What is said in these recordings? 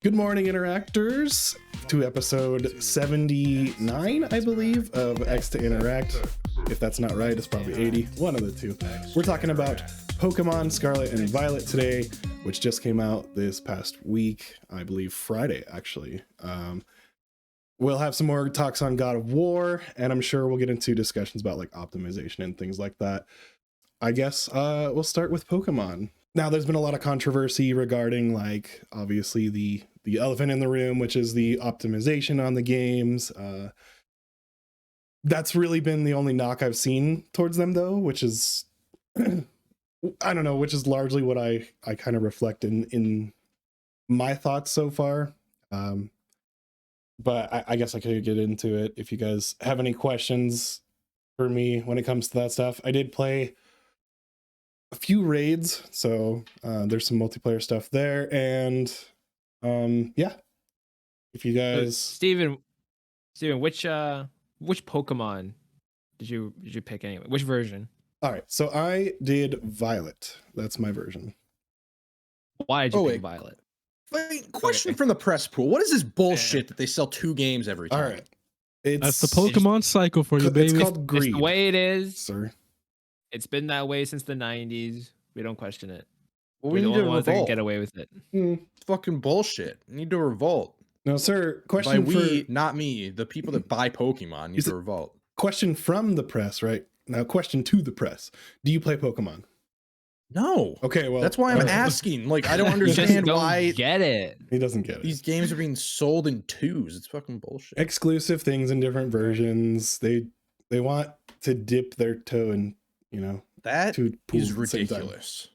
Good morning, interactors, to episode 79, I believe, of X to Interact. If that's not right, it's probably 80, one of the two. We're talking about Pokemon Scarlet and Violet today, which just came out this past week, I believe Friday, actually. We'll have some more talks on God of War, and I'm sure we'll get into discussions about like optimization and things like that. I guess we'll start with Pokemon. Now, there's been a lot of controversy regarding, like, obviously the elephant in the room, which is the optimization on the games. That's really been the only knock I've seen towards them, though, which is, I don't know, which is largely what I kind of reflect in my thoughts so far. But I guess I could get into it if you guys have any questions for me when it comes to that stuff. I did play a few raids, so there's some multiplayer stuff there, and yeah, if you guys Steven, which Pokemon did you pick anyway? Which version? All right, so I did Violet. That's my version. Why did you pick Violet? Wait, question from the press pool. What is this bullshit that they sell 2 games every time? All right, that's the Pokemon cycle for you, baby. It's called greed. It's the way it is, sir. It's been that way since the 90s. We don't question it. Well, We're the only ones that can get away with it. It's fucking bullshit. You need to revolt. No, sir. Question by we, not me. The people that buy Pokemon need to revolt. Question from the press, right? Now, question to the press. Do you play Pokemon? No. Okay, well, that's why I'm asking. Like, I don't understand why. Get it? He doesn't get it. These games are being sold in 2s. It's fucking bullshit. Exclusive things in different versions. They want to dip their toe in, you know. That is ridiculous.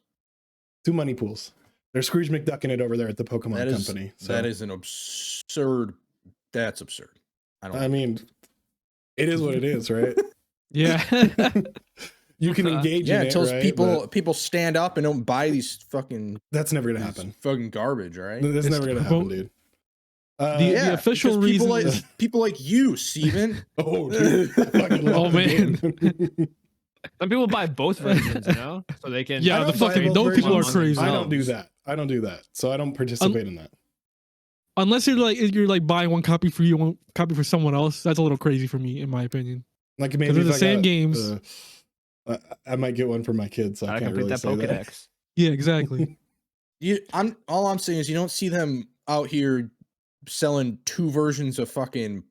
2 money pools. They're Scrooge McDucking it over there at the Pokemon company. So. That is an absurd. That's absurd. I mean, it is what it is, right? Yeah. You can engage in it, until right? people stand up and don't buy these fucking. That's never gonna happen. Fucking garbage, right? That's never gonna happen, dude. The official reason people like you, Steven. Oh, dude. Oh man. Some people buy both versions, you know, so they can. Yeah, the fucking those people are crazy. I don't do that. So I don't participate in that. Unless you're like buying one copy for you, one copy for someone else. That's a little crazy for me, in my opinion. Like maybe they're the same games. I might get one for my kids. So I can't really say that. Yeah, exactly. All I'm saying is you don't see them out here selling 2 versions of fucking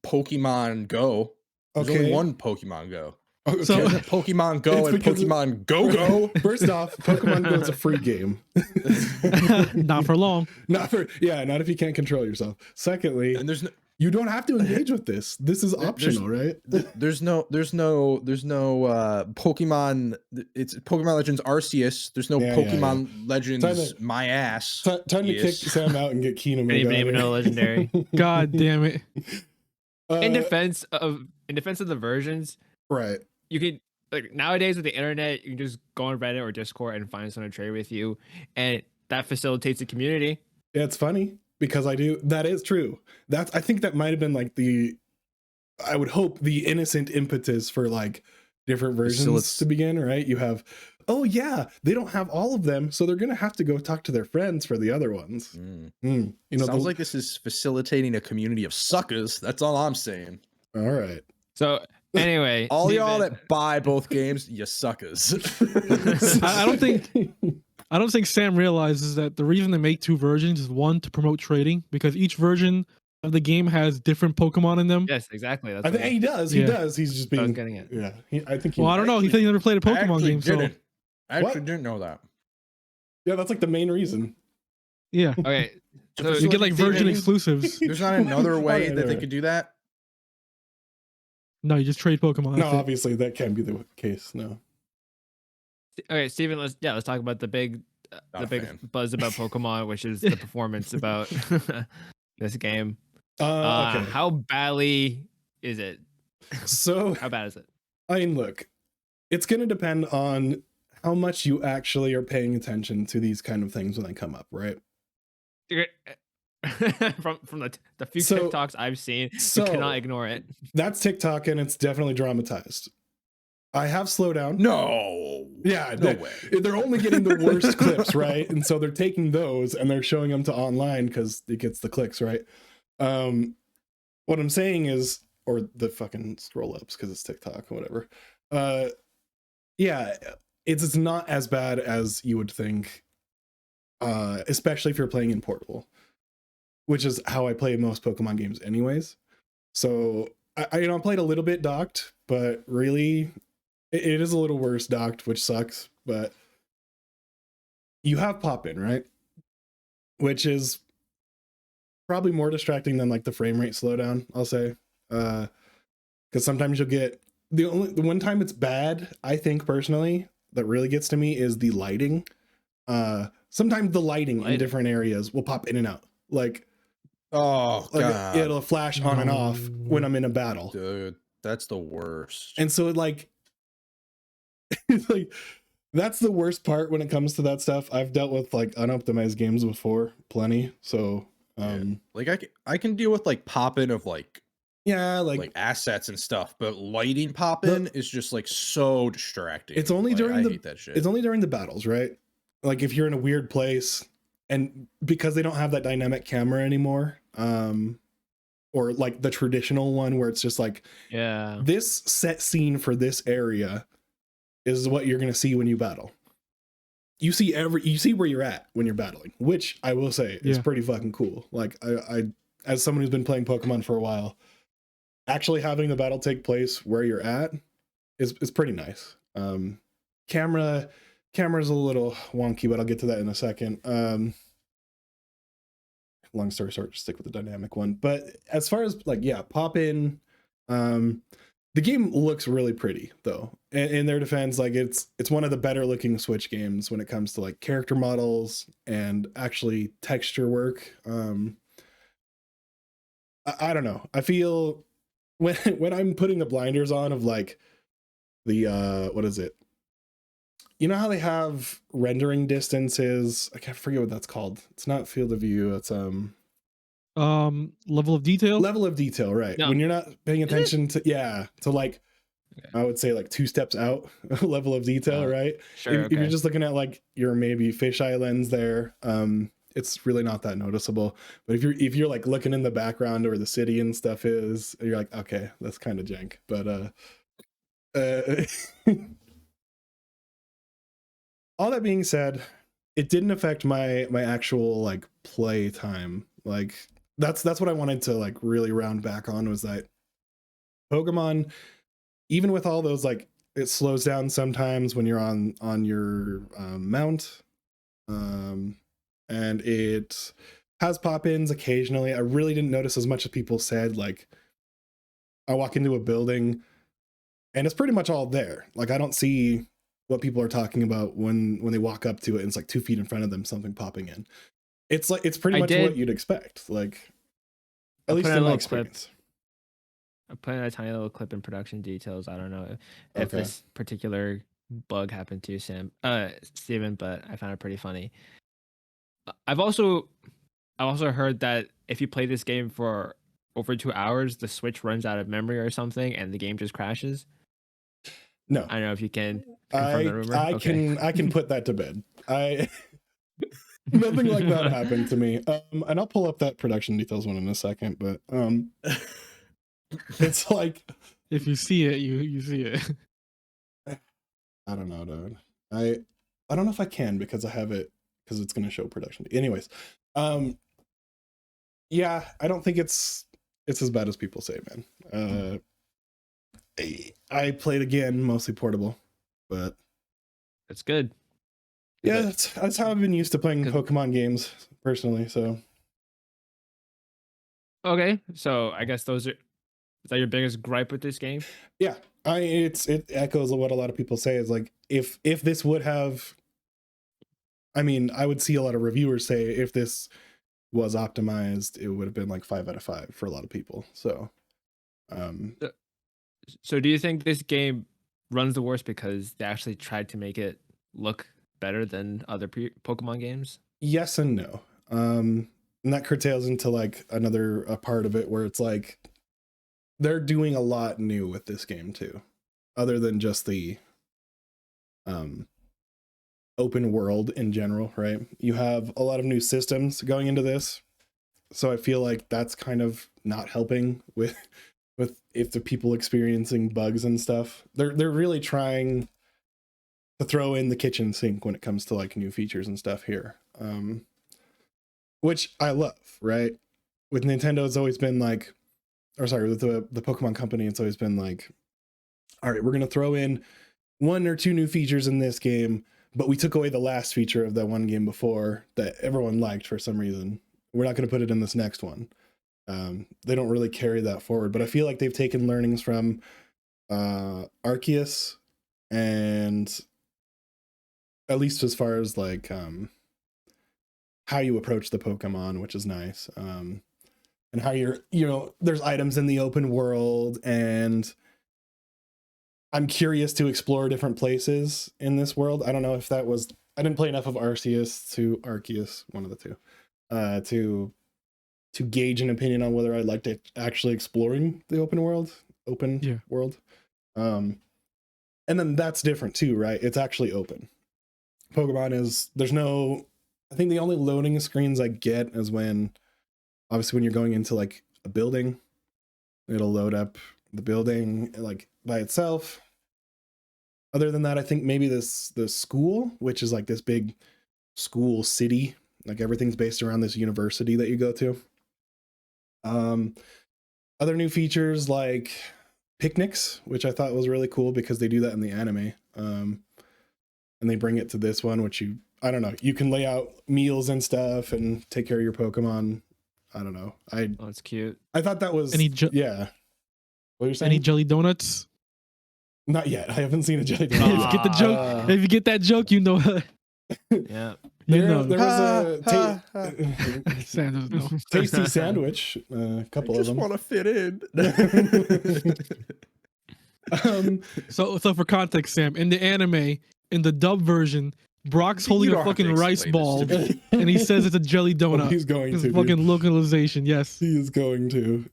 Pokemon Go. There's only one Pokemon Go. Okay. So Pokemon Go and Pokemon Go. First off, Pokemon Go is a free game. Not for long. Not if you can't control yourself. Secondly, and you don't have to engage with this. This is optional, right? There's no Pokemon. It's Pokemon Legends Arceus. There's no Pokemon Legends My Ass. Time to kick Sam out and get Keenum. Ain't even no legendary. God damn it. In defense of the versions, right? You can, like, nowadays with the internet, you can just go on Reddit or Discord and find someone to trade with you, and that facilitates the community. Yeah, it's funny because that is true. I think that might have been like I would hope the innocent impetus for like different versions to begin, right? You have, they don't have all of them, so they're gonna have to go talk to their friends for the other ones. You know, sounds like this is facilitating a community of suckers. That's all I'm saying. All right. So anyway, all y'all that buy both games, you suckers. I don't think Sam realizes that the reason they make 2 versions is, 1, to promote trading, because each version of the game has different Pokemon in them. Yes, exactly. I think he does. He does. He's just being. I was getting it. Yeah, I think. I don't know. He said he never played a Pokemon game. I actually didn't know that. Yeah, that's like the main reason. Yeah. Okay. So you get like version exclusives. There's not another way that they could do that. No, you just trade Pokemon. No, obviously that can't be the case. No. Okay, Steven, let's talk about the big buzz about Pokemon, which is the performance about this game. Okay. How badly is it? So how bad is it? I mean, look, it's going to depend on how much you actually are paying attention to these kind of things when they come up, right? from the few TikToks I've seen, you cannot ignore it. That's TikTok, and it's definitely dramatized. I have slowdown. No. Yeah, no way. They're only getting the worst clips, right? And so they're taking those and they're showing them to online because it gets the clicks, right? What I'm saying is, or the fucking scroll ups because it's TikTok or whatever. Yeah, it's not as bad as you would think, especially if you're playing in portable, which is how I play most Pokemon games anyways. So I played a little bit docked, but really it is a little worse docked, which sucks. But you have pop-in, right? Which is probably more distracting than like the frame rate slowdown, I'll say. Because sometimes you'll get the one time it's bad, I think personally, that really gets to me is the lighting. Sometimes the lighting in different areas will pop in and out. Like, God. It'll flash on and off when I'm in a battle. Dude, that's the worst. And so like, it's like, that's the worst part when it comes to that stuff. I've dealt with like unoptimized games before, plenty. So, like I can deal with like pop-in of like assets and stuff, but lighting pop-in is just like so distracting. It's only during I hate that shit. It's only during the battles, right? Like if you're in a weird place, and because they don't have that dynamic camera anymore, or like the traditional one where it's just like, this set scene for this area is what you're gonna see when you battle. You see where you're at when you're battling, which I will say is pretty fucking cool. Like I as someone who's been playing Pokemon for a while, actually having the battle take place where you're at is pretty nice. Camera's a little wonky, but I'll get to that in a second. Long story short, just stick with the dynamic one. But as far as like, pop in, the game looks really pretty though. In their defense, like it's one of the better looking Switch games when it comes to like character models and actually texture work. I don't know. I feel when I'm putting the blinders on of like the what is it? You know how they have rendering distances? I can't forget what that's called. It's not field of view. It's level of detail. Level of detail, right? No. When you're not paying attention to like I would say like 2 steps out level of detail, right? Sure. If you're just looking at like your maybe fisheye lens there, it's really not that noticeable. But if you're like looking in the background or the city and stuff is, you're like, okay, that's kind of jank. But all that being said, it didn't affect my actual like play time. Like that's what I wanted to like really round back on, was that Pokemon, even with all those like it slows down sometimes when you're on your mount, and it has pop-ins occasionally. I really didn't notice as much as people said. Like I walk into a building and it's pretty much all there. Like I don't see what people are talking about when they walk up to it and it's like 2 feet in front of them, something popping in. It's like, it's pretty much what you'd expect. Like at least in my experience. I put in a tiny little clip in production details. I don't know if this particular bug happened to Steven, but I found it pretty funny. I've also heard that if you play this game for over 2 hours, the Switch runs out of memory or something and the game just crashes. No, I don't know if you can confirm that rumor. I can put that to bed. Nothing like that happened to me. And I'll pull up that production details one in a second, but it's like if you see it, you see it. I don't know, dude. I don't know if I can because I have it because it's gonna show production. Anyways, yeah, I don't think it's as bad as people say, man. I played again, mostly portable, but that's good. Yeah, that's how I've been used to playing Pokemon games personally. So okay, so I guess is that your biggest gripe with this game? Yeah, it echoes what a lot of people say is like if this would have, I mean, I would see a lot of reviewers say if this was optimized, it would have been like 5 out of 5 for a lot of people. So so do you think this game runs the worst because they actually tried to make it look better than other Pokemon games? Yes and no. And that curtails into like another part of it where it's like they're doing a lot new with this game too, other than just the open world in general, right? You have a lot of new systems going into this, so I feel like that's kind of not helping with if the people experiencing bugs and stuff. They're really trying to throw in the kitchen sink when it comes to like new features and stuff here, which I love, right? With Nintendo, it's always been like, or sorry, with the Pokemon company, it's always been like, all right, we're gonna throw in 1 or 2 new features in this game, but we took away the last feature of that one game before that everyone liked for some reason. We're not going to put it in this next one. They don't really carry that forward, but I feel like they've taken learnings from Arceus, and at least as far as like how you approach the Pokemon, which is nice, and how there's items in the open world, and I'm curious to explore different places in this world. I don't know if that was, I didn't play enough of Arceus, one of the two, to gauge an opinion on whether I'd like to actually exploring the open world. And then that's different too, right? It's actually open. Pokemon I think the only loading screens I get is when you're going into like a building, it'll load up the building like by itself. Other than that, I think maybe the school, which is like this big school city, like everything's based around this university that you go to. Other new features like picnics, which I thought was really cool because they do that in the anime, and they bring it to this one, which I don't know, you can lay out meals and stuff and take care of your Pokemon. I don't know. Oh, that's cute. I thought that was yeah. What are you saying? Any jelly donuts? Not yet. I haven't seen a jelly donut. If you get the joke, if you get that joke, you know. Yeah. There was a tasty sandwich. A couple of them. I just want to fit in. So for context, Sam, in the anime, in the dub version, Brock's holding a fucking rice ball, and he says it's a jelly donut. Well, he's going to. Fucking localization, yes. He is going to.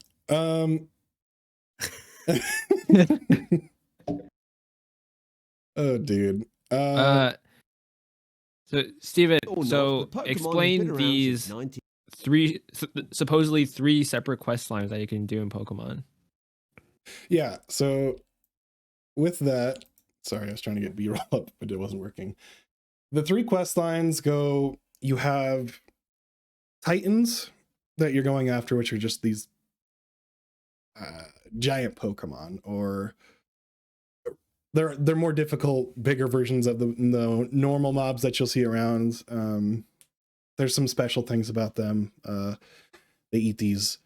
Oh, dude. So Steven, explain these supposedly three separate quest lines that you can do in Pokemon. Yeah, so with that, sorry, I was trying to get B-roll up, but it wasn't working. The 3 quest lines go, you have Titans that you're going after, which are just these giant Pokemon, or they're more difficult, bigger versions of the normal mobs that you'll see around. There's some special things about them. They eat these,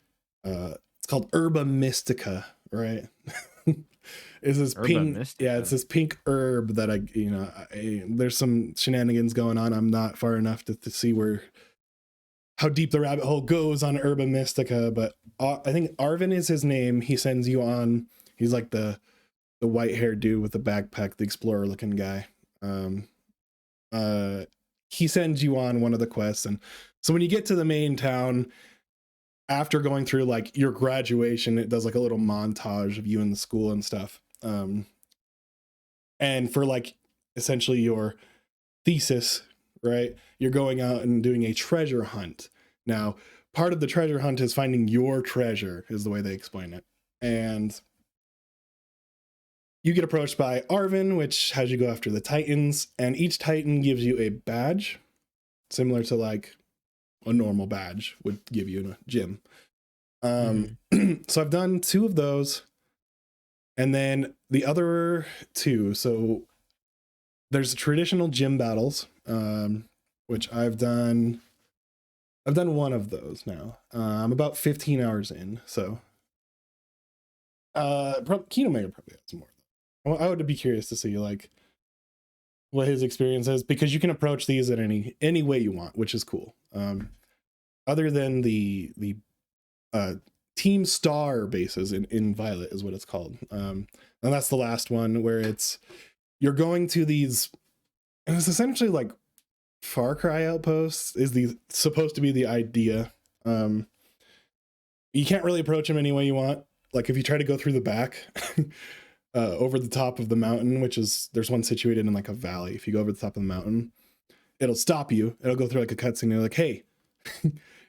it's called Herba Mystica, right? It's this pink, it's this pink herb that there's some shenanigans going on. I'm not far enough to see how deep the rabbit hole goes on Herba Mystica, but I think Arvin is his name. He sends you on. He's like the white-haired dude with the backpack, the explorer-looking guy. He sends you on one of the quests, and so when you get to the main town, after going through like your graduation, it does like a little montage of you in the school and stuff. And for like essentially your thesis, right? You're going out and doing a treasure hunt. Now, part of the treasure hunt is finding your treasure, is the way they explain it. And you get approached by Arvin, which has you go after the Titans, and each Titan gives you a badge, similar to like a normal badge would give you in a gym. So I've done 2 of those, and then the other 2. So there's traditional gym battles, which I've done 1 of those now. I'm about 15 hours in, so Kino Mega probably has more. I would be curious to see like what his experience is, because you can approach these at any way you want, which is cool. Other than the Team Star bases in Violet is what it's called. And that's the last one, where you're going to these, and it's essentially like Far Cry outposts is supposed to be the idea. You can't really approach them any way you want. Like if you try to go through the back, over the top of the mountain, there's one situated in like a valley. If you go over the top of the mountain, it'll stop you. It'll go through like a cutscene. They're like, hey,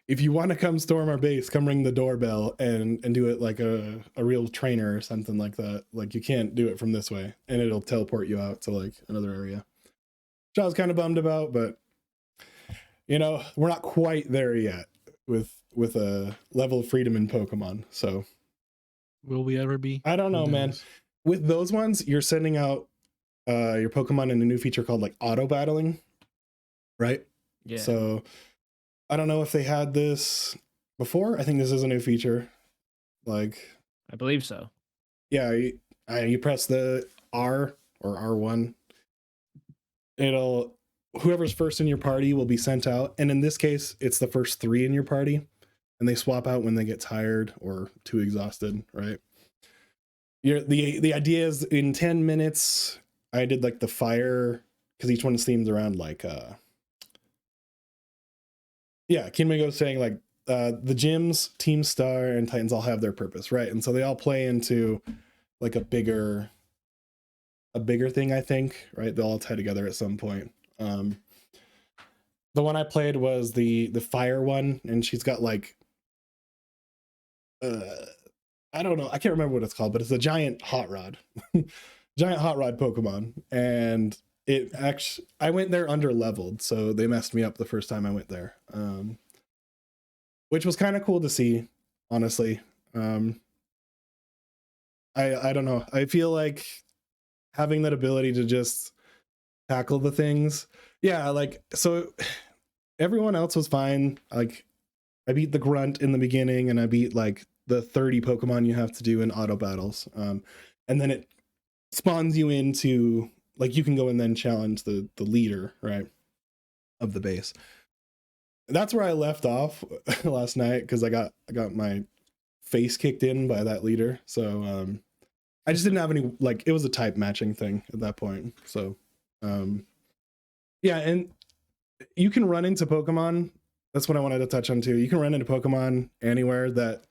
if you want to come storm our base, come ring the doorbell and do it like a real trainer or something like that. Like you can't do it from this way, and it'll teleport you out to like another area. Which I was kind of bummed about, but you know, we're not quite there yet with a level of freedom in Pokemon. So will we ever be? I don't know, man. With those ones, you're sending out your Pokemon in a new feature called like auto battling, right? Yeah. So I don't know if they had this before. I think this is a new feature. Like, I believe so. Yeah, you press the R or R1. Whoever's first in your party will be sent out. And in this case, it's the first 3 in your party. And they swap out when they get tired or too exhausted, right? The idea is in 10 minutes, I did like the fire, because each one is themed around like Kinmigo was saying like the gyms, Team Star, and Titans all have their purpose, right? And so they all play into like a bigger thing, I think, right? They'll all tie together at some point. The one I played was the fire one, and she's got like I don't know, I can't remember what it's called, but it's a giant hot rod. Giant hot rod Pokemon. And it actually, I went there under leveled, so they messed me up the first time I went there. Which was kind of cool to see, honestly. I don't know. I feel like having that ability to just tackle the things. Yeah, like, so everyone else was fine. Like, I beat the grunt in the beginning, and I beat like the 30 Pokemon you have to do in auto battles. And then it spawns you into, like, you can go and then challenge the leader, right, of the base. That's where I left off last night, because I got my face kicked in by that leader. So I just didn't have any, like, it was a type matching thing at that point. So yeah, and you can run into Pokemon. That's what I wanted to touch on too. You can run into Pokemon anywhere, that,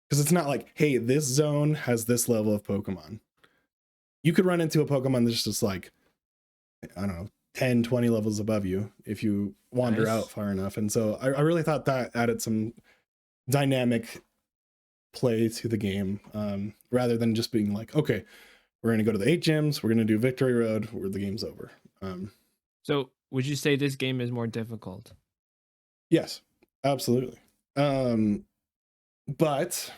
because it's not like, hey, this zone has this level of Pokemon. You could run into a Pokemon that's just like, I don't know, 10, 20 levels above you if you wander out far enough. And so I really thought that added some dynamic play to the game, rather than just being like, okay, we're going to go to the 8 gyms, we're going to do Victory Road, where the game's over. So would you say this game is more difficult? Yes, absolutely. But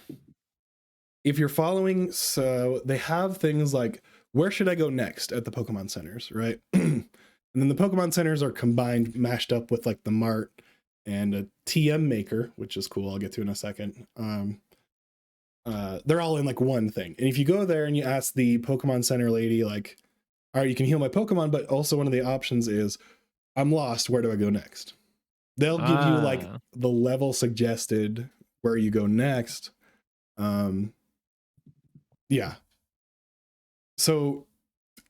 if you're following, so they have things like, where should I go next at the Pokemon centers, right? And then the Pokemon centers are combined, mashed up with like the Mart and a TM maker, which is cool. I'll get to in a second. They're all in like one thing. And if you go there and you ask the Pokemon Center lady, like, all right, you can heal my Pokemon, but also one of the options is, I'm lost, where do I go next? They'll give you like the level suggested where you go next. Yeah. So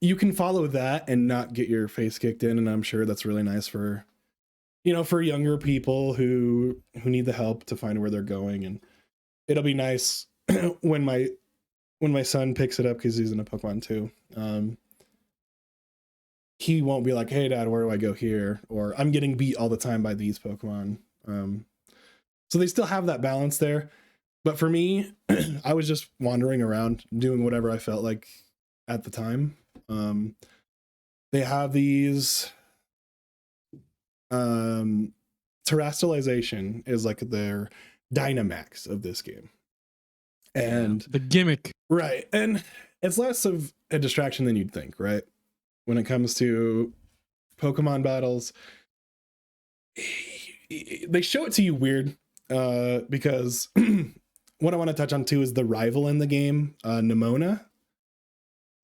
you can follow that and not get your face kicked in, and I'm sure that's really nice for, you know, for younger people who need the help to find where they're going. And it'll be nice when my son picks it up, because he's in a Pokemon too. He won't be like, hey dad, where do I go here? Or I'm getting beat all the time by these Pokemon. So they still have that balance there. But for me, I was just wandering around doing whatever I felt like at the time. They have these terrestrialization is like their Dynamax of this game. And the gimmick. Right. And it's less of a distraction than you'd think, right? When it comes to Pokemon battles, they show it to you weird, because what I want to touch on too is the rival in the game, Nimona.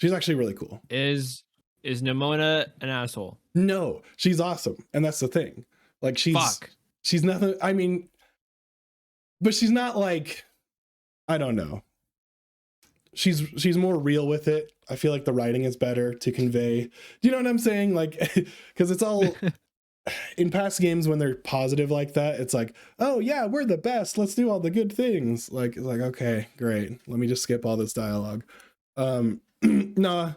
She's actually really cool. Is Nimona an asshole? No, she's awesome. And that's the thing. Like, she's nothing. I mean, but she's not like, I don't know. She's more real with it. I feel like the writing is better to convey. Do you know what I'm saying? Like, because it's all in past games when they're positive like that, it's like, oh yeah, we're the best, let's do all the good things. Like, it's like, okay, great, let me just skip all this dialogue. No,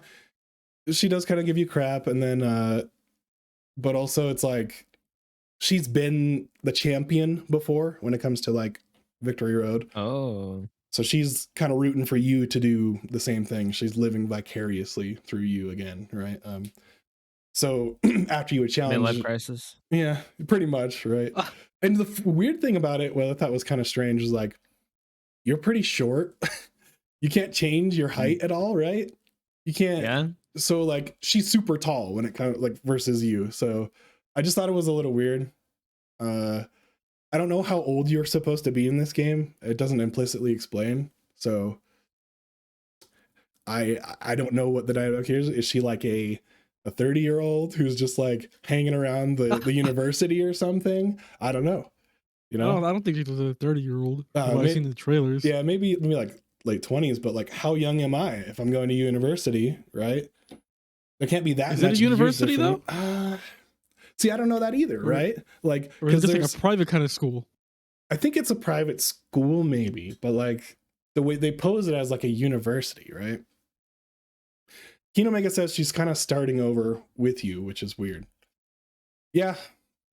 she does kind of give you crap, and then but also it's like she's been the champion before when it comes to like Victory Road. Oh. So she's kind of rooting for you to do the same thing. She's living vicariously through you again, right? So after you would challenge, midlife crisis. Yeah, pretty much, right? And the weird thing about it, well, I thought was kind of strange, is like you're pretty short. You can't change your height at all, right? You can't. Yeah. So like she's super tall when it comes like versus you. So I just thought it was a little weird. I don't know how old you're supposed to be in this game. It doesn't implicitly explain. So I don't know what the dynamic here is. Is she like a 30-year-old who's just like hanging around the university or something? I don't know. You know, I don't think she's a 30-year-old. I've seen the trailers. Yeah, maybe like late 20s, but like how young am I if I'm going to university, right? There can't be that. Is it a university though? See, I don't know that either, right? Like, or is it just like a private kind of school? I think it's a private school, maybe, but like the way they pose it as like a university, right? Kinomega says she's kind of starting over with you, which is weird. Yeah,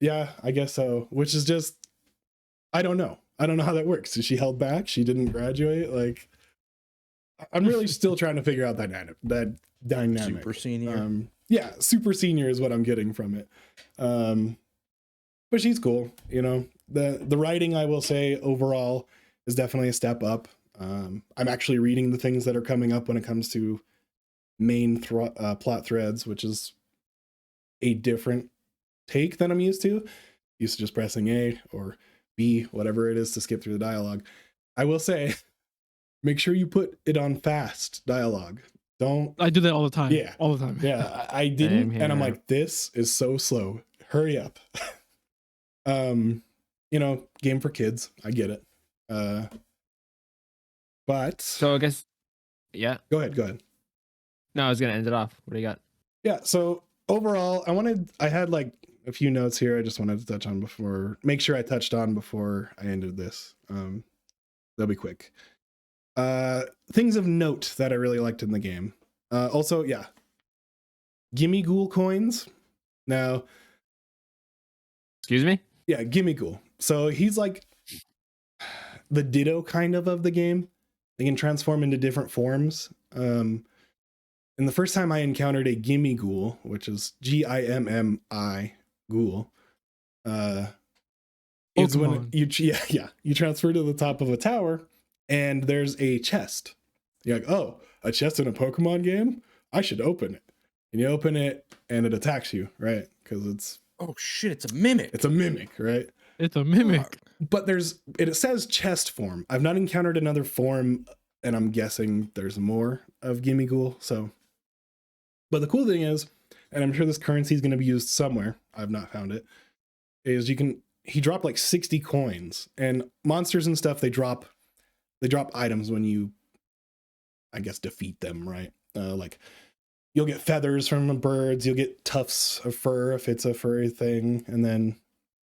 I guess so. Which is just, I don't know how that works. Is she held back? She didn't graduate? Like, I'm really still trying to figure out that dynamic. Super senior. Yeah, super senior is what I'm getting from it. But she's cool, you know. The writing, I will say, overall is definitely a step up. I'm actually reading the things that are coming up when it comes to main plot threads, which is a different take than I'm used to. Used to just pressing A or B, whatever it is, to skip through the dialogue. I will say, make sure you put it on fast dialogue. Don't. I do that all the time. Yeah, all the time. Yeah, I didn't, and I'm like, this is so slow. Hurry up. You know, game for kids. I get it. But so I guess, yeah. Go ahead. No, I was gonna end it off. What do you got? Yeah. So overall, I had like a few notes here. I just wanted to touch on make sure I touched on before I ended this. They'll be quick. Things of note that I really liked in the game. Also, yeah, Gimme Ghoul coins. Now, excuse me? Yeah, Gimme Ghoul. So he's like the Ditto kind of the game. They can transform into different forms. And the first time I encountered a Gimme Ghoul, which is Gimmi Ghoul, is when you transfer to the top of a tower and there's a chest. You're like, oh, a chest in a Pokemon game? I should open it. And you open it and it attacks you, right? Because it's... Oh shit, it's a mimic. It's a mimic, right? It's a mimic. But it says chest form. I've not encountered another form, and I'm guessing there's more of Gimme Ghoul. So, but the cool thing is, and I'm sure this currency is going to be used somewhere, I've not found it, is he dropped like 60 coins, and monsters and stuff, they drop items when you, I guess, defeat them, right? Like you'll get feathers from birds, you'll get tufts of fur if it's a furry thing, and then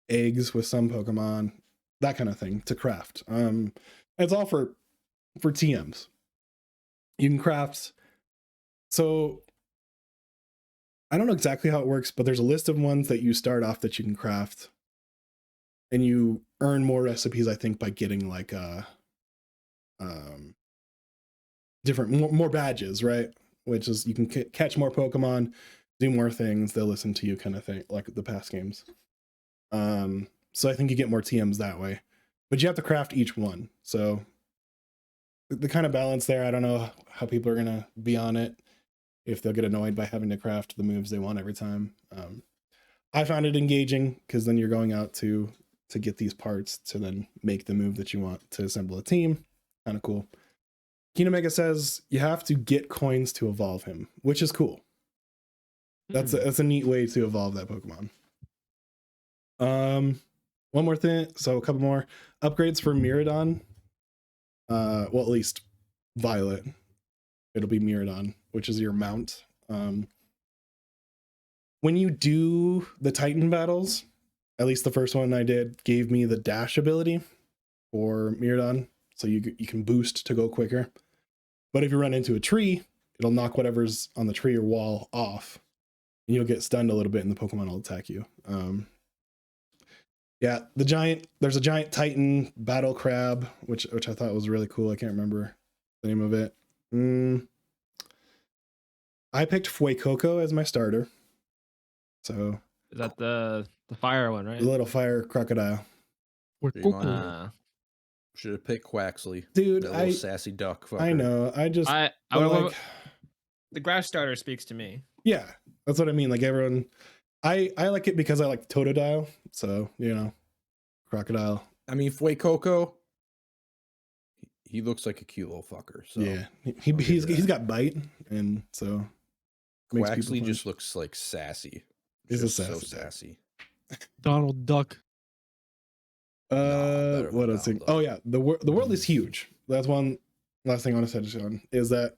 eggs with some Pokemon, that kind of thing to craft. It's all for TMs. You can craft. So I don't know exactly how it works, but there's a list of ones that you start off that you can craft, and you earn more recipes, I think, by getting like different more badges, right? Which is you can catch more Pokemon, do more things, they'll listen to you, kind of thing, like the past games. So I think you get more TMs that way, but you have to craft each one. So the kind of balance there, I don't know how people are gonna be on it, if they'll get annoyed by having to craft the moves they want every time. I found it engaging because then you're going out to get these parts to then make the move that you want to assemble a team. Kind of cool. Kinomega says you have to get coins to evolve him, which is cool. That's a neat way to evolve that Pokemon. One more thing. So a couple more upgrades for Miraidon. Well, at least Violet. It'll be Miraidon, which is your mount. When you do the Titan battles, at least the first one I did gave me the dash ability for Miraidon, so you can boost to go quicker. But if you run into a tree, it'll knock whatever's on the tree or wall off, and you'll get stunned a little bit and the Pokemon will attack you. Yeah, there's a giant Titan battle crab, which I thought was really cool. I can't remember the name of it. I picked Fuecoco as my starter. So is that the fire one, right? The little fire crocodile. Should have picked Quaxley, dude. That little sassy duck. Fucker. I know. The grass starter speaks to me. Yeah, that's what I mean. Like everyone, I like it because I like Totodile. So crocodile. I mean, Fuecoco. He looks like a cute little fucker. So yeah, he's got bite, and so Quaxley just looks like sassy. He's so sassy. Donald Duck. What else? Oh yeah, the world is huge. That's one last thing I want to touch on is that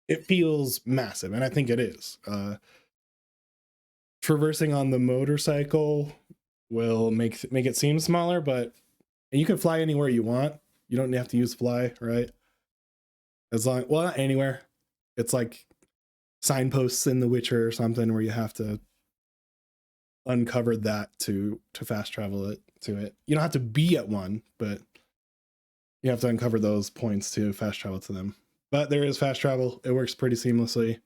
it feels massive, and I think it is. Traversing on the motorcycle will make it seem smaller, but you can fly anywhere you want. You don't have to use fly, right? Not anywhere. It's like signposts in The Witcher or something where you have to uncover that to fast travel it to it. You don't have to be at one, but you have to uncover those points to fast travel to them. But there is fast travel. It works pretty seamlessly.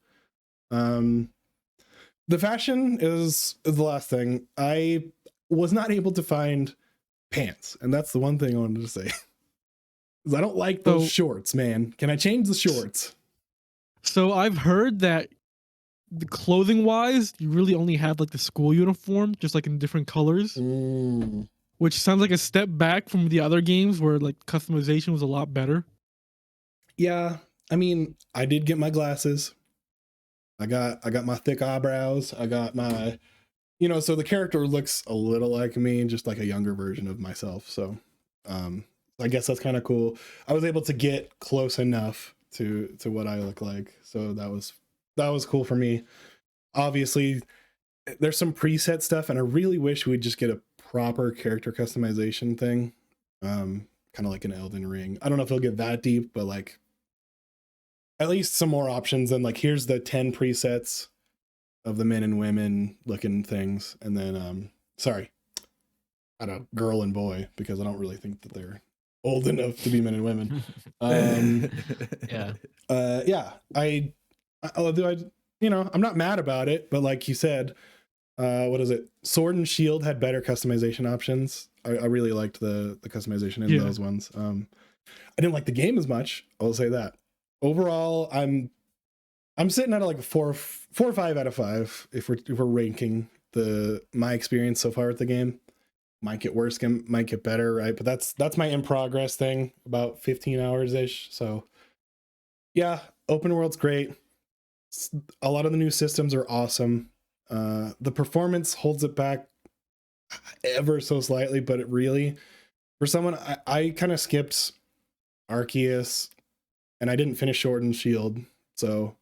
The fashion is the last thing. I was not able to find pants, and that's the one thing I wanted to say. I don't like those shorts, man. Can I change the shorts? So I've heard that the clothing wise, you really only have like the school uniform, just like in different colors, which sounds like a step back from the other games where like customization was a lot better. Yeah, I mean, I did get my glasses. I got my thick eyebrows. I got my, so the character looks a little like me, just like a younger version of myself. So, I guess that's kind of cool. I was able to get close enough to what I look like. So that was cool for me. Obviously, there's some preset stuff, and I really wish we'd just get a proper character customization thing. Kind of like an Elden Ring. I don't know if it'll get that deep, but like at least some more options than like, here's the 10 presets of the men and women looking things. And then, I don't know, girl and boy, because I don't really think that they're old enough to be men and women. I'm not mad about it, but like you said, what is it? Sword and Shield had better customization options. I really liked the customization in those ones. I didn't like the game as much. I'll say that. Overall, I'm sitting at like a 4 or 5 out of 5 if we're ranking my experience so far with the game. Might get worse, might get better, right? But that's my in progress thing, about 15 hours ish. So yeah, open world's great. A lot of the new systems are awesome. The performance holds it back ever so slightly, but it really, for someone, I kind of skipped Arceus and I didn't finish Sword and Shield. So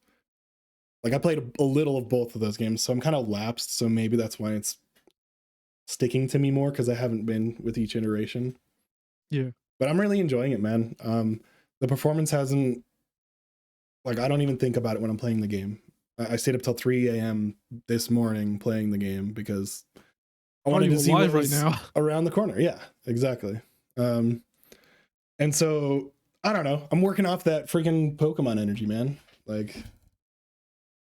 like I played a little of both of those games, so I'm kind of lapsed. So maybe that's why it's sticking to me more, because I haven't been with each iteration. Yeah, but I'm really enjoying it, man. The performance hasn't, like, I don't even think about it when I'm playing the game. I stayed up till 3 a.m. this morning playing the game because I wanted to see what was right now around the corner. Yeah, exactly. And so I don't know, I'm working off that freaking Pokemon energy, man. Like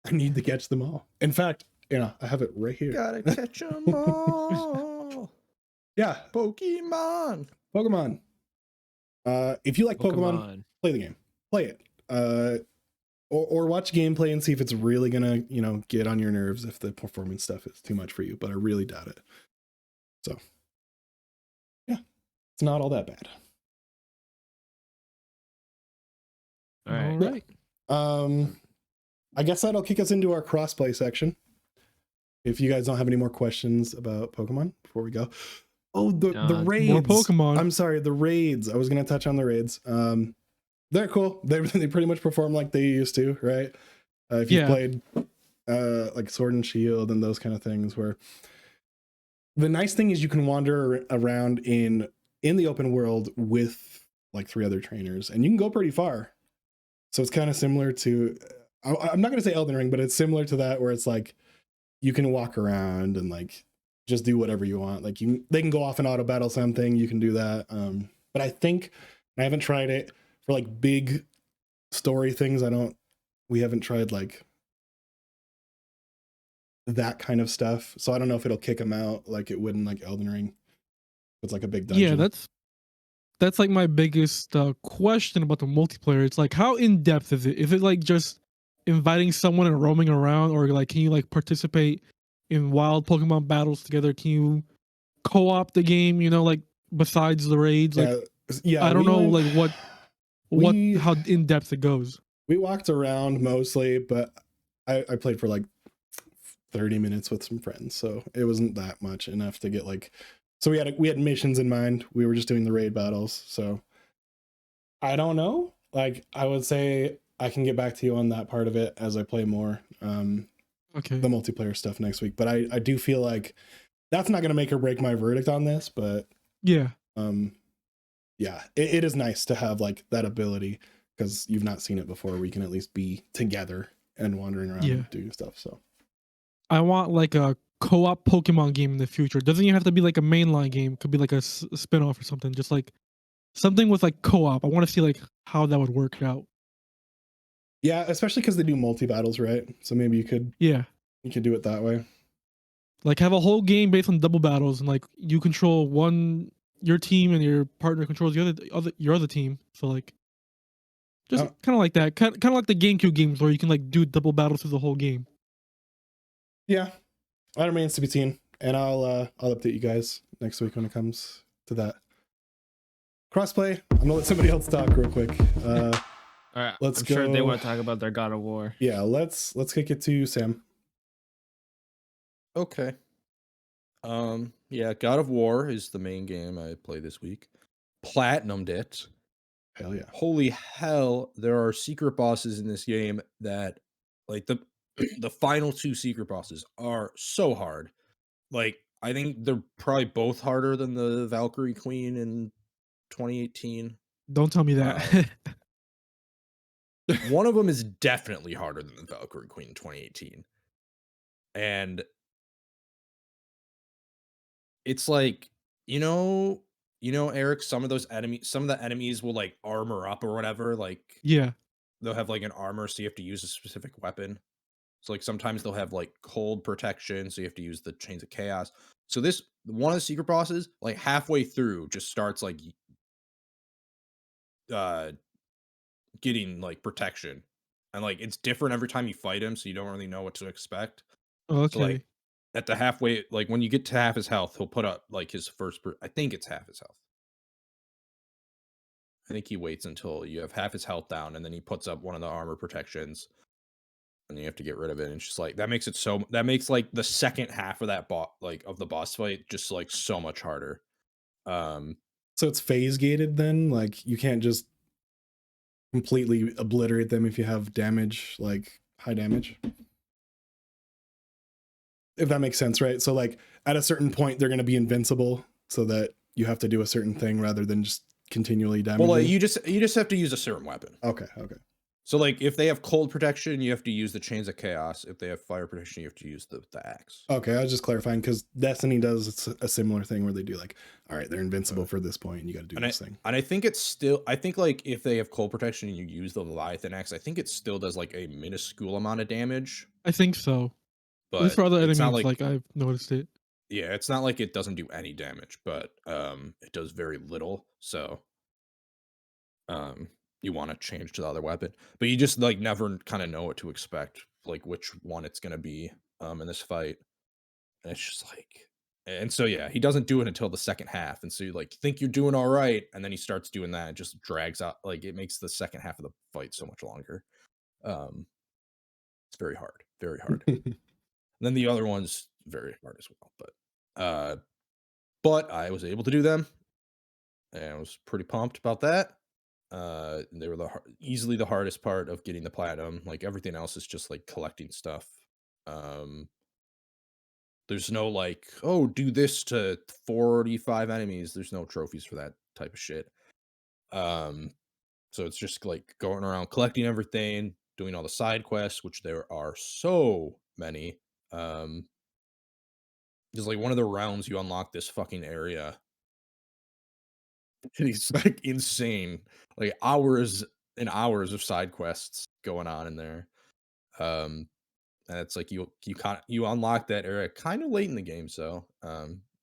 I need to catch them all. In fact, I have it right here. Gotta catch them all. Yeah. Pokemon. If you like Pokemon, play the game. Play it. Or watch gameplay and see if it's really gonna, get on your nerves if the performance stuff is too much for you. But I really doubt it. So, yeah, it's not all that bad. All right. Yeah. I guess that'll kick us into our crossplay section. If you guys don't have any more questions about Pokemon before we go. Oh, the raids. More Pokemon. I'm sorry, the raids. I was going to touch on the raids. They're cool. They pretty much perform like they used to, right? If you played like Sword and Shield and those kind of things, where the nice thing is you can wander around in the open world with like 3 other trainers, and you can go pretty far. So it's kind of similar to, I'm not going to say Elden Ring, but it's similar to that, where it's like you can walk around and like just do whatever you want. Like they can go off and auto battle something. You can do that. But I think I haven't tried it for like big story things. We haven't tried like that kind of stuff. So I don't know if it'll kick them out like it would in like Elden Ring. It's like a big dungeon. Yeah, that's like my biggest question about the multiplayer. It's like, how in depth is it? Is it like just inviting someone and roaming around, or like can you like participate in wild Pokemon battles together? Can you co-op the game? You know, like besides the raids. Like, yeah. I don't know, like how in depth it goes. We walked around mostly, but I played for like 30 minutes with some friends, so it wasn't that much enough to get like. So we had missions in mind. We were just doing the raid battles. So I don't know. Like I would say I can get back to you on that part of it as I play more. Okay. The multiplayer stuff next week, but I do feel like that's not going to make or break my verdict on this. But yeah, yeah, it is nice to have like that ability because you've not seen it before. We can at least be together and wandering around and doing stuff. So I want like a co-op Pokemon game in the future. It doesn't even have to be like a mainline game. It could be like a spin-off or something. Just like something with like co-op. I want to see like how that would work out. Yeah, especially because they do multi-battles, right? So maybe you could do it that way. Like have a whole game based on double battles, and like you control your team and your partner controls your other team. So like just kind of like that. Kind of like the GameCube games where you can like do double battles through the whole game. Yeah. That remains to be seen, and I'll update you guys next week when it comes to that. Crossplay. I'm gonna let somebody else talk real quick. All right, I'm sure they want to talk about their God of War. Yeah, let's kick it to Sam. Okay. Yeah, God of War is the main game I play this week. Platinumed it. Hell yeah. Holy hell, there are secret bosses in this game that like the final two secret bosses are so hard. Like I think they're probably both harder than the Valkyrie Queen in 2018. Don't tell me that. One of them is definitely harder than the Valkyrie Queen in 2018. And it's like, Eric, some of the enemies will like armor up or whatever. Like, yeah, they'll have like an armor, so you have to use a specific weapon. So like sometimes they'll have like cold protection, so you have to use the Chains of Chaos. So this one of the secret bosses, like halfway through, just starts like getting like protection, and like it's different every time you fight him, so you don't really know what to expect. Okay. So like at the halfway, like when you get to half his health, he'll put up like his first. I think it's half his health. I think he waits until you have half his health down, and then he puts up one of the armor protections, and you have to get rid of it. And it's just like that makes like the second half of that of the boss fight just like so much harder. So it's phase gated then? Like you can't just completely obliterate them if you have damage, like high damage? If that makes sense, right? So like at a certain point they're going to be invincible, so that you have to do a certain thing rather than just continually damaging. Well, you just have to use a certain weapon. Okay. So like if they have cold protection, you have to use the Chains of Chaos. If they have fire protection, you have to use the axe. Okay, I was just clarifying because Destiny does a similar thing where they do like, all right, they're invincible for this point, and you got to do this thing. And I think like if they have cold protection and you use the Leviathan axe, I think it still does like a minuscule amount of damage. I think so. But at least for other enemies, like I've noticed it. Yeah, it's not like it doesn't do any damage, but it does very little. So you want to change to the other weapon, but you just like never kind of know what to expect, like which one it's gonna be in this fight. And it's just like, and so yeah, he doesn't do it until the second half, and so you like think you're doing all right, and then he starts doing that. It just drags out, like it makes the second half of the fight so much longer. It's very hard, and then the other one's very hard as well, but I was able to do them, and I was pretty pumped about that. They were easily the hardest part of getting the platinum. Like everything else is just like collecting stuff. There's no like, oh, do this to 45 enemies. There's no trophies for that type of shit. So it's just like going around collecting everything, doing all the side quests, which there are so many. Just like one of the rounds you unlock this fucking area. And it's like insane. Like hours and hours of side quests going on in there. And it's like you unlock that area kind of late in the game, so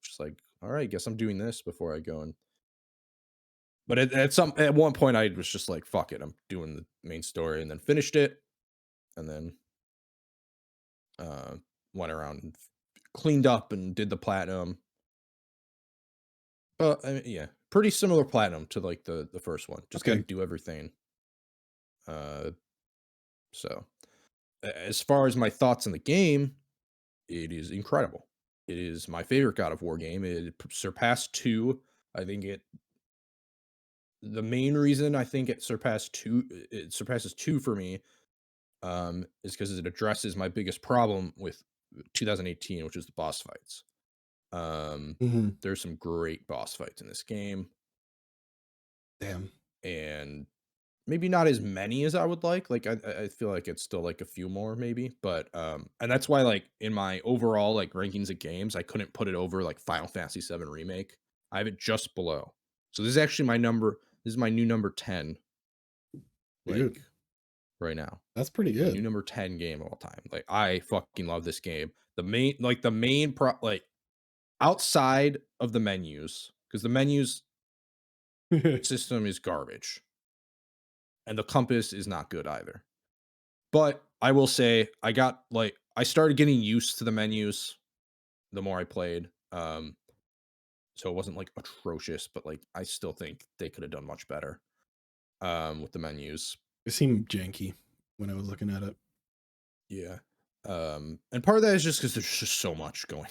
just like, all right, guess I'm doing this before I go. And but at one point I was just like, fuck it, I'm doing the main story, and then finished it, and then went around and cleaned up and did the platinum. I mean, yeah, pretty similar platinum to like the first one. Just gotta do everything. So as far as my thoughts on the game, it is incredible. It is my favorite God of War game. It surpassed 2. I think the main reason I think it surpasses 2 for me, is because it addresses my biggest problem with 2018, which is the boss fights. There's some great boss fights in this game. Damn. And maybe not as many as I would like. Like I feel like it's still like a few more maybe, but and that's why like in my overall like rankings of games, I couldn't put it over like Final Fantasy VII Remake. I have it just below. So this is actually my number. This is my new number 10. Like Dude, right now. that's pretty My good. new number 10 game of all time. Like I fucking love this game. The main like outside of the menus, because the menus system is garbage. And the compass is not good either. But I will say I started getting used to the menus the more I played. So it wasn't like atrocious, but like I still think they could have done much better with the menus. It seemed janky when I was looking at it. Yeah. And part of that is just because there's just so much going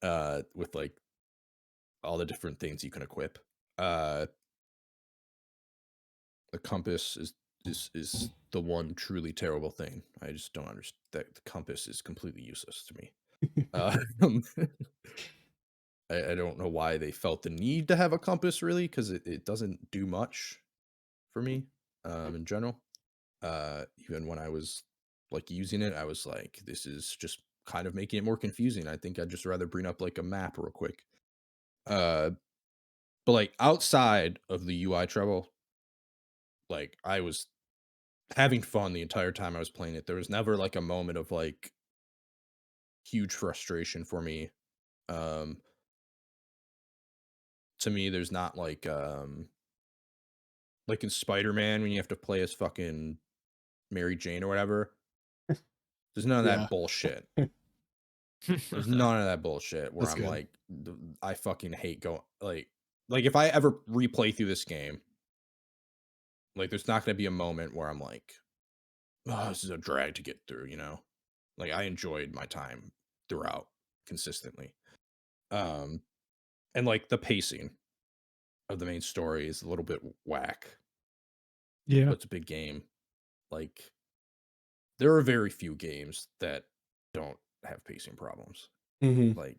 on with like all the different things you can equip. The compass is the one truly terrible thing. I just don't understand that the compass is completely useless to me. I don't know why they felt the need to have a compass really, because it doesn't do much for me in general. Even when I was like using it, I was like, this is just kind of making it more confusing. I think I'd just rather bring up like a map real quick. But like outside of the UI trouble, like I was having fun the entire time I was playing it. There was never like a moment of like huge frustration for me. To me, there's not like in Spider-Man when you have to play as fucking Mary Jane or whatever. There's none of that bullshit. There's none of that bullshit where That's I'm good. like, I fucking hate going like if I ever replay through this game, like there's not gonna be a moment where I'm like, oh, this is a drag to get through, you know? Like I enjoyed my time throughout consistently. And like the pacing of the main story is a little bit whack. Yeah. But it's a big game. Like there are very few games that don't have pacing problems. Like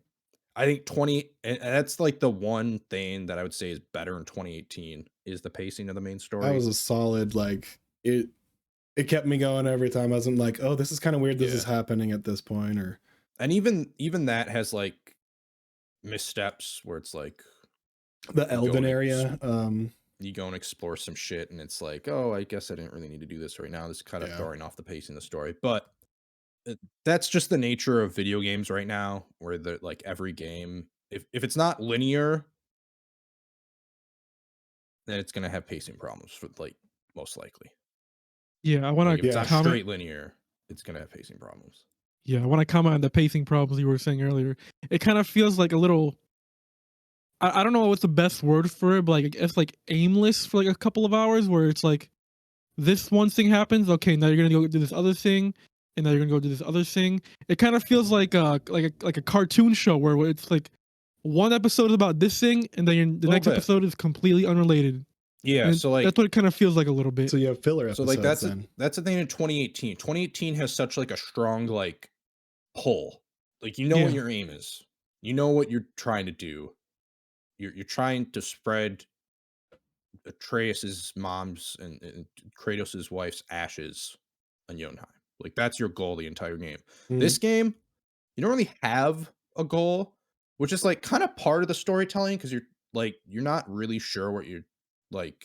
I think and that's like the one thing that I would say is better in 2018 is the pacing of the main story. That was a solid, like it kept me going every time. I wasn't like, oh, this is kind of weird. This is happening at this point, or and even that has like missteps where it's like the Elven area. You go and explore some shit, and it's like, oh, I guess I didn't really need to do this right now. This is kind of throwing off the pacing of the story, but that's just the nature of video games right now, where the like every game, if it's not linear, then it's gonna have pacing problems for like most likely. Yeah, I want Like, to if it's not straight linear, it's gonna have pacing problems. Yeah, I want to comment on the pacing problems you were saying earlier. It kind of feels like a little. I don't know what's the best word for it, but like it's like aimless for like a couple of hours, where it's like this one thing happens. Okay, now you're gonna go do this other thing, and now you're gonna go do this other thing. It kind of feels like a cartoon show where it's like one episode is about this thing, and then the next episode is completely unrelated. Yeah, and so like that's what it kind of feels like a little bit. So you have filler episodes. So like that's then. that's the thing in 2018. 2018 has such like a strong like pull. Like you know what your aim is. You know what you're trying to do. You're trying to spread Atreus's mom's and Kratos' wife's ashes on Jotunheim. Like that's your goal the entire game. This game, you don't really have a goal, which is like kind of part of the storytelling because you're not really sure what you're like.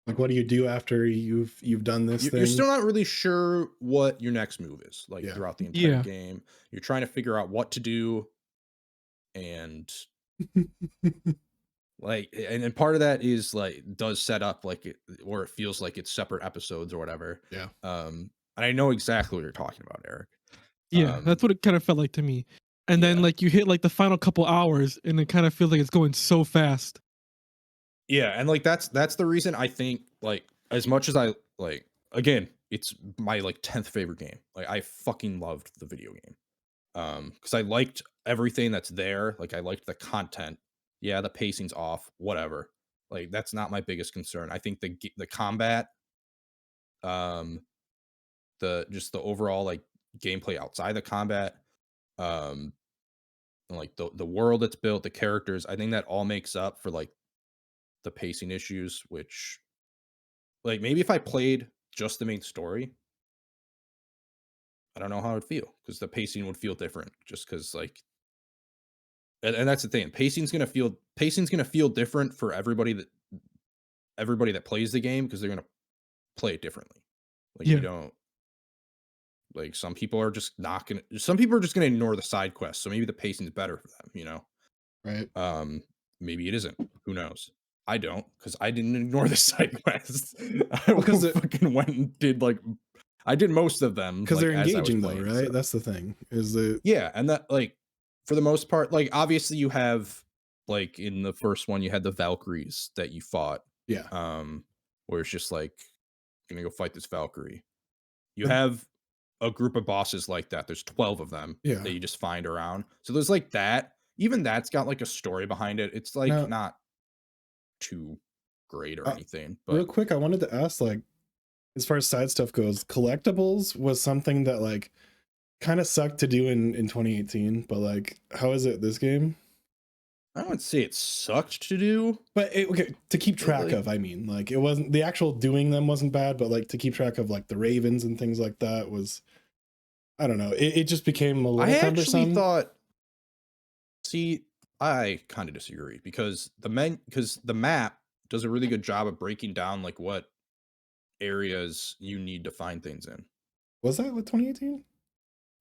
Like, what do you do after you've done this thing? You're still not really sure what your next move is, like throughout the entire game. You're trying to figure out what to do, and like, and part of that is like does set up like it, or it feels like it's separate episodes or whatever. Yeah. And I know exactly what you're talking about, Eric. Yeah, that's what it kind of felt like to me. And then like you hit like the final couple hours, and it kind of feels like it's going so fast. Yeah, and like that's the reason I think like as much as I like again, it's my like 10th favorite game. Like I fucking loved the video game. Because I liked everything that's there. Like I liked the content. Yeah, the pacing's off, whatever. Like that's not my biggest concern. I think the combat, the just the overall like gameplay outside the combat, and, like the world that's built, the characters, I think that all makes up for like the pacing issues, which like maybe if I played just the main story, I don't know how it would feel because the pacing would feel different just because like and that's the thing. Pacing's gonna feel different for everybody that plays the game because they're gonna play it differently. Like you don't like some people are just gonna ignore the side quests. So maybe the pacing's better for them, you know? Right. Maybe it isn't. Who knows? I don't because I didn't ignore the side quests. I fucking went and did like I did most of them because like, they're engaging though, right? So. That's the thing. Is that and that like for the most part, like obviously you have like in the first one you had the Valkyries that you fought. Yeah. Where it's just like gonna go fight this Valkyrie. You have a group of bosses like that. There's 12 of them that you just find around. So there's like that. Even that's got like a story behind it. It's like not too great or anything. But real quick, I wanted to ask, like, as far as side stuff goes, collectibles was something that like kind of sucked to do in 2018, but like how is it this game? I wouldn't say it sucked to do, but okay, to keep track of, I mean, like it wasn't the actual doing them wasn't bad, but like to keep track of like the ravens and things like that was, I don't know, it just became a little cumbersome. Actually thought, see, I kind of disagree because the map does a really good job of breaking down like what areas you need to find things in. Was that with 2018?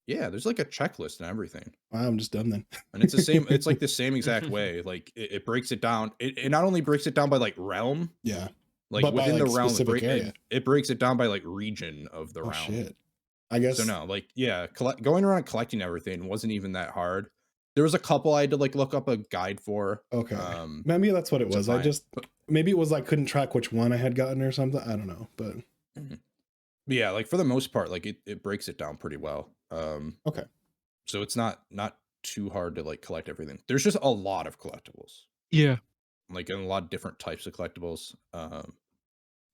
Yeah, there's like a checklist and everything. Wow, I'm just dumb then. And it's the same, it's like the same exact way. Like it breaks it down. It not only breaks it down by like realm. Yeah. Like but within by, like, the realm, area. It breaks it down by like region of the realm. Shit. I guess so. No, like going around collecting everything wasn't even that hard. There was a couple I had to like look up a guide for. Okay. Maybe that's what it was. Maybe it was like couldn't track which one I had gotten or something. I don't know, but yeah, like for the most part, like it breaks it down pretty well. Okay. So it's not too hard to like collect everything. There's just a lot of collectibles. Yeah. Like in a lot of different types of collectibles. I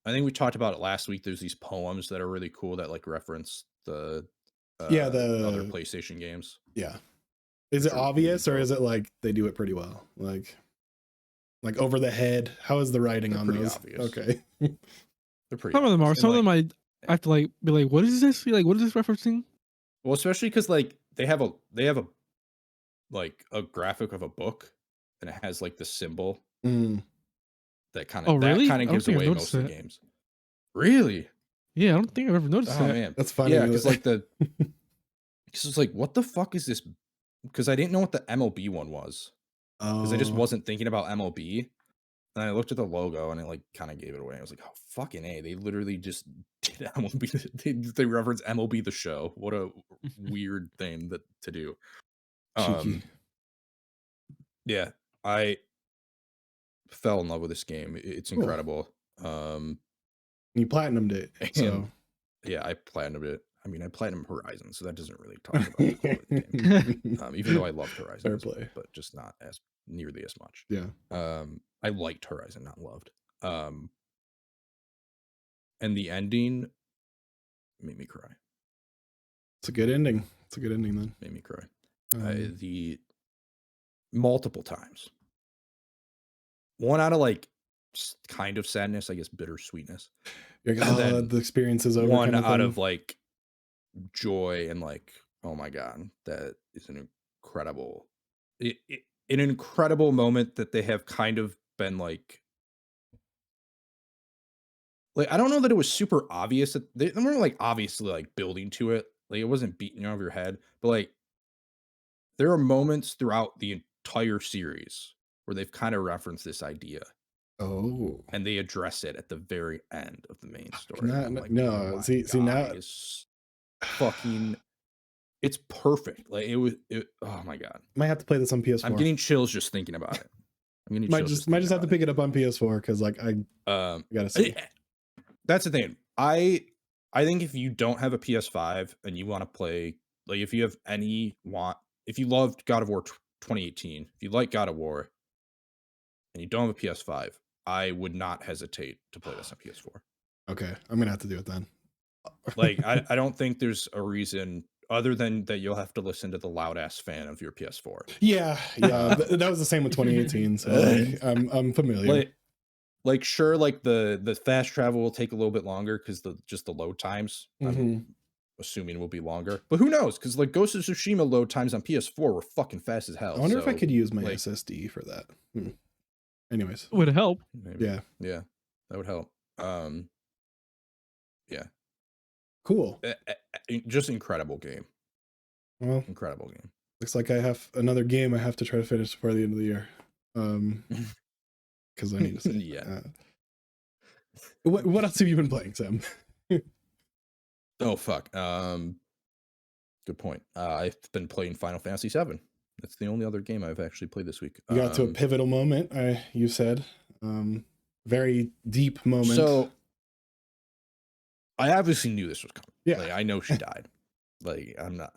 think we talked about it last week. There's these poems that are really cool that like reference the the other PlayStation games. Yeah. Is it obvious or is it like they do it pretty well? Like over the head? How is the writing on those? Obvious. Okay. They're pretty Some of them are. Some of them I have to like be like, what is this? Like, what is this referencing? Well, especially because like they have a like a graphic of a book and it has like the symbol that kind of gives away most of the games. Really? Yeah, I don't think I've ever noticed that. Man, that's funny. Yeah, because like because it's like, what the fuck is this? Because I didn't know what the MLB one was. Because I just wasn't thinking about MLB. And I looked at the logo and it like kind of gave it away. I was like, oh fucking A. They literally just did MLB. They reference MLB the show. What a weird thing to do. Yeah, I fell in love with this game. It's incredible. You platinumed it. So yeah, I platinumed it. I mean, I platinumed Horizon, so that doesn't really talk about the core of the game. Even though I loved Horizon, fair play, but just not as nearly as much. Yeah. I liked Horizon, not loved. And the ending made me cry. It's a good ending. It's a good ending then. Made me cry. The multiple times. One out of like kind of sadness, I guess, bittersweetness. You're like, the experience is over. One out of like joy and like Oh my god, that is an incredible, an incredible moment that they have kind of been like I don't know that it was super obvious that they weren't like obviously like building to it. Like it wasn't beating you over your head, but like there are moments throughout the entire series where they've kind of referenced this idea. Oh, and they address it at the very end of the main story. Not, I'm like, no, oh see now it's fucking, it's perfect. Like oh my god, might have to play this on PS4. I'm getting chills just thinking about it. I'm getting might chills just have to pick it up on PS4 because like I gotta see. That's the thing. I think if you don't have a PS5 and you want to play, like if you have if you loved God of War 2018, if you like God of War and you don't have a PS5, I would not hesitate to play this on PS4. Okay, I'm gonna have to do it then. Like I don't think there's a reason other than that you'll have to listen to the loud ass fan of your PS4. Yeah, that was the same with 2018. So like, I'm familiar. Like sure, like the fast travel will take a little bit longer because the load times I'm assuming will be longer, but who knows? Because like Ghost of Tsushima load times on PS4 were fucking fast as hell. I wonder if I could use my SSD for that. Anyways, would help. Maybe. Yeah, that would help. Yeah, cool. Just incredible game. Well, incredible game. Looks like I have another game I have to try to finish before the end of the year. Because I need to say, yeah. What else have you been playing, Sam? Oh fuck. Good point. I've been playing Final Fantasy VII. That's the only other game I've actually played this week. You got to a pivotal moment. You said, very deep moment. So I obviously knew this was coming. Yeah, like, I know she died. Like I'm not.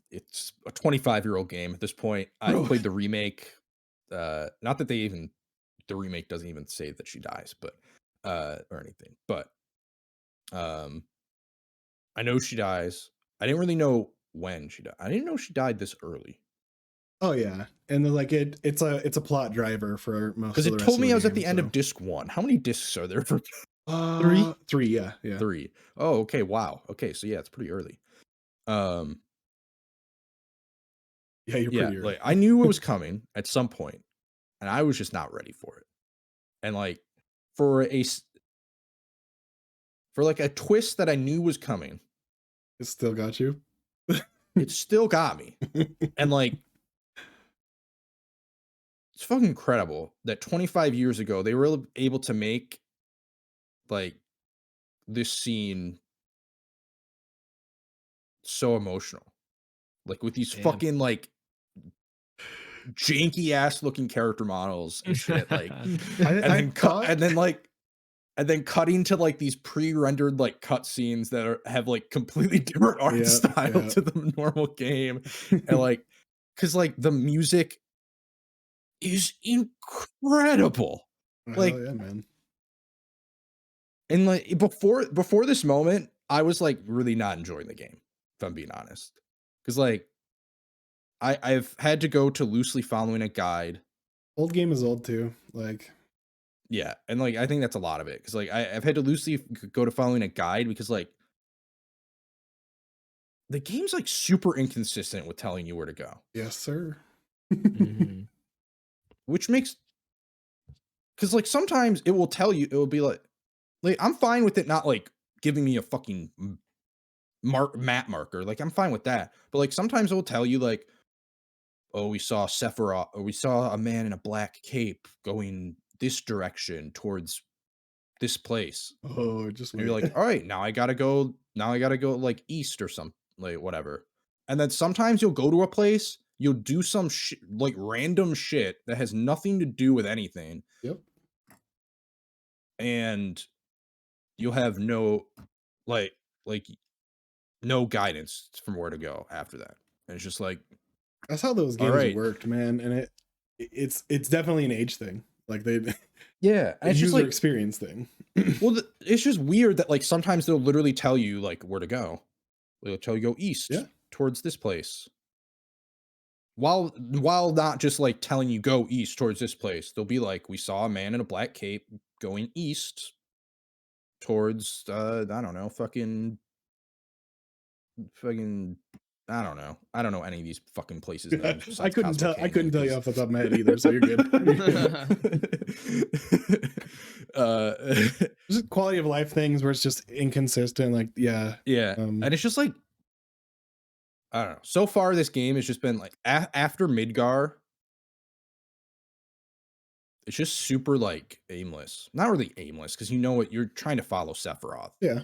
It's a 25-year-old game at this point. I played the remake. Not that the remake doesn't even say that she dies, but or anything. But I know she dies. I didn't really know when she died. I didn't know she died this early. Oh yeah, and then like it's a plot driver for most. Because it told me I was at the end of disc 1. How many discs are there for? 3. 3, yeah. 3. Oh, okay. Wow. Okay, so yeah, it's pretty early. Yeah, you're pretty early. Like I knew it was coming at some point, and I was just not ready for it. And like for like a twist that I knew was coming, it still got you. It still got me. And like it's fucking incredible that 25 years ago they were able to make like this scene so emotional, like with these fucking like janky ass looking character models and shit, like and then cutting to like these pre-rendered like cutscenes that have like completely different art style to the normal game, and like because like the music is incredible. Like, yeah, man. And like before this moment, I was like really not enjoying the game, if I'm being honest. Because like I've had to go to loosely following a guide. Old game is old too. Like yeah, and like I think that's a lot of it. Because like I've had to loosely go to following a guide because like the game's like super inconsistent with telling you where to go. Yes, sir. Which makes, because like sometimes it will tell you, it will be like I'm fine with it not like giving me a fucking map marker. Like I'm fine with that. But like sometimes it will tell you like, oh, we saw Sephiroth, or we saw a man in a black cape going this direction towards this place. Oh, just and you're like, all right, now I gotta go like east or something, like whatever. And then sometimes you'll go to a place, you'll do some like random shit that has nothing to do with anything. Yep. And you'll have no like no guidance from where to go after that. And it's just like, that's how those games worked, man. And it's definitely an age thing. Like they yeah, and it's user like, experience thing. Well, it's just weird that like sometimes they'll literally tell you like where to go. They'll tell you go east towards this place. While not just like telling you go east towards this place, they'll be like, we saw a man in a black cape going east towards I don't know, fucking I don't know. I don't know any of these fucking places names. I couldn't tell. I couldn't tell you off the top of my head either. So you're good. Just quality of life things where it's just inconsistent. Like, yeah. And it's just like, I don't know. So far, this game has just been like after Midgar, it's just super like aimless. Not really aimless because you know what you're trying to follow Sephiroth. Yeah.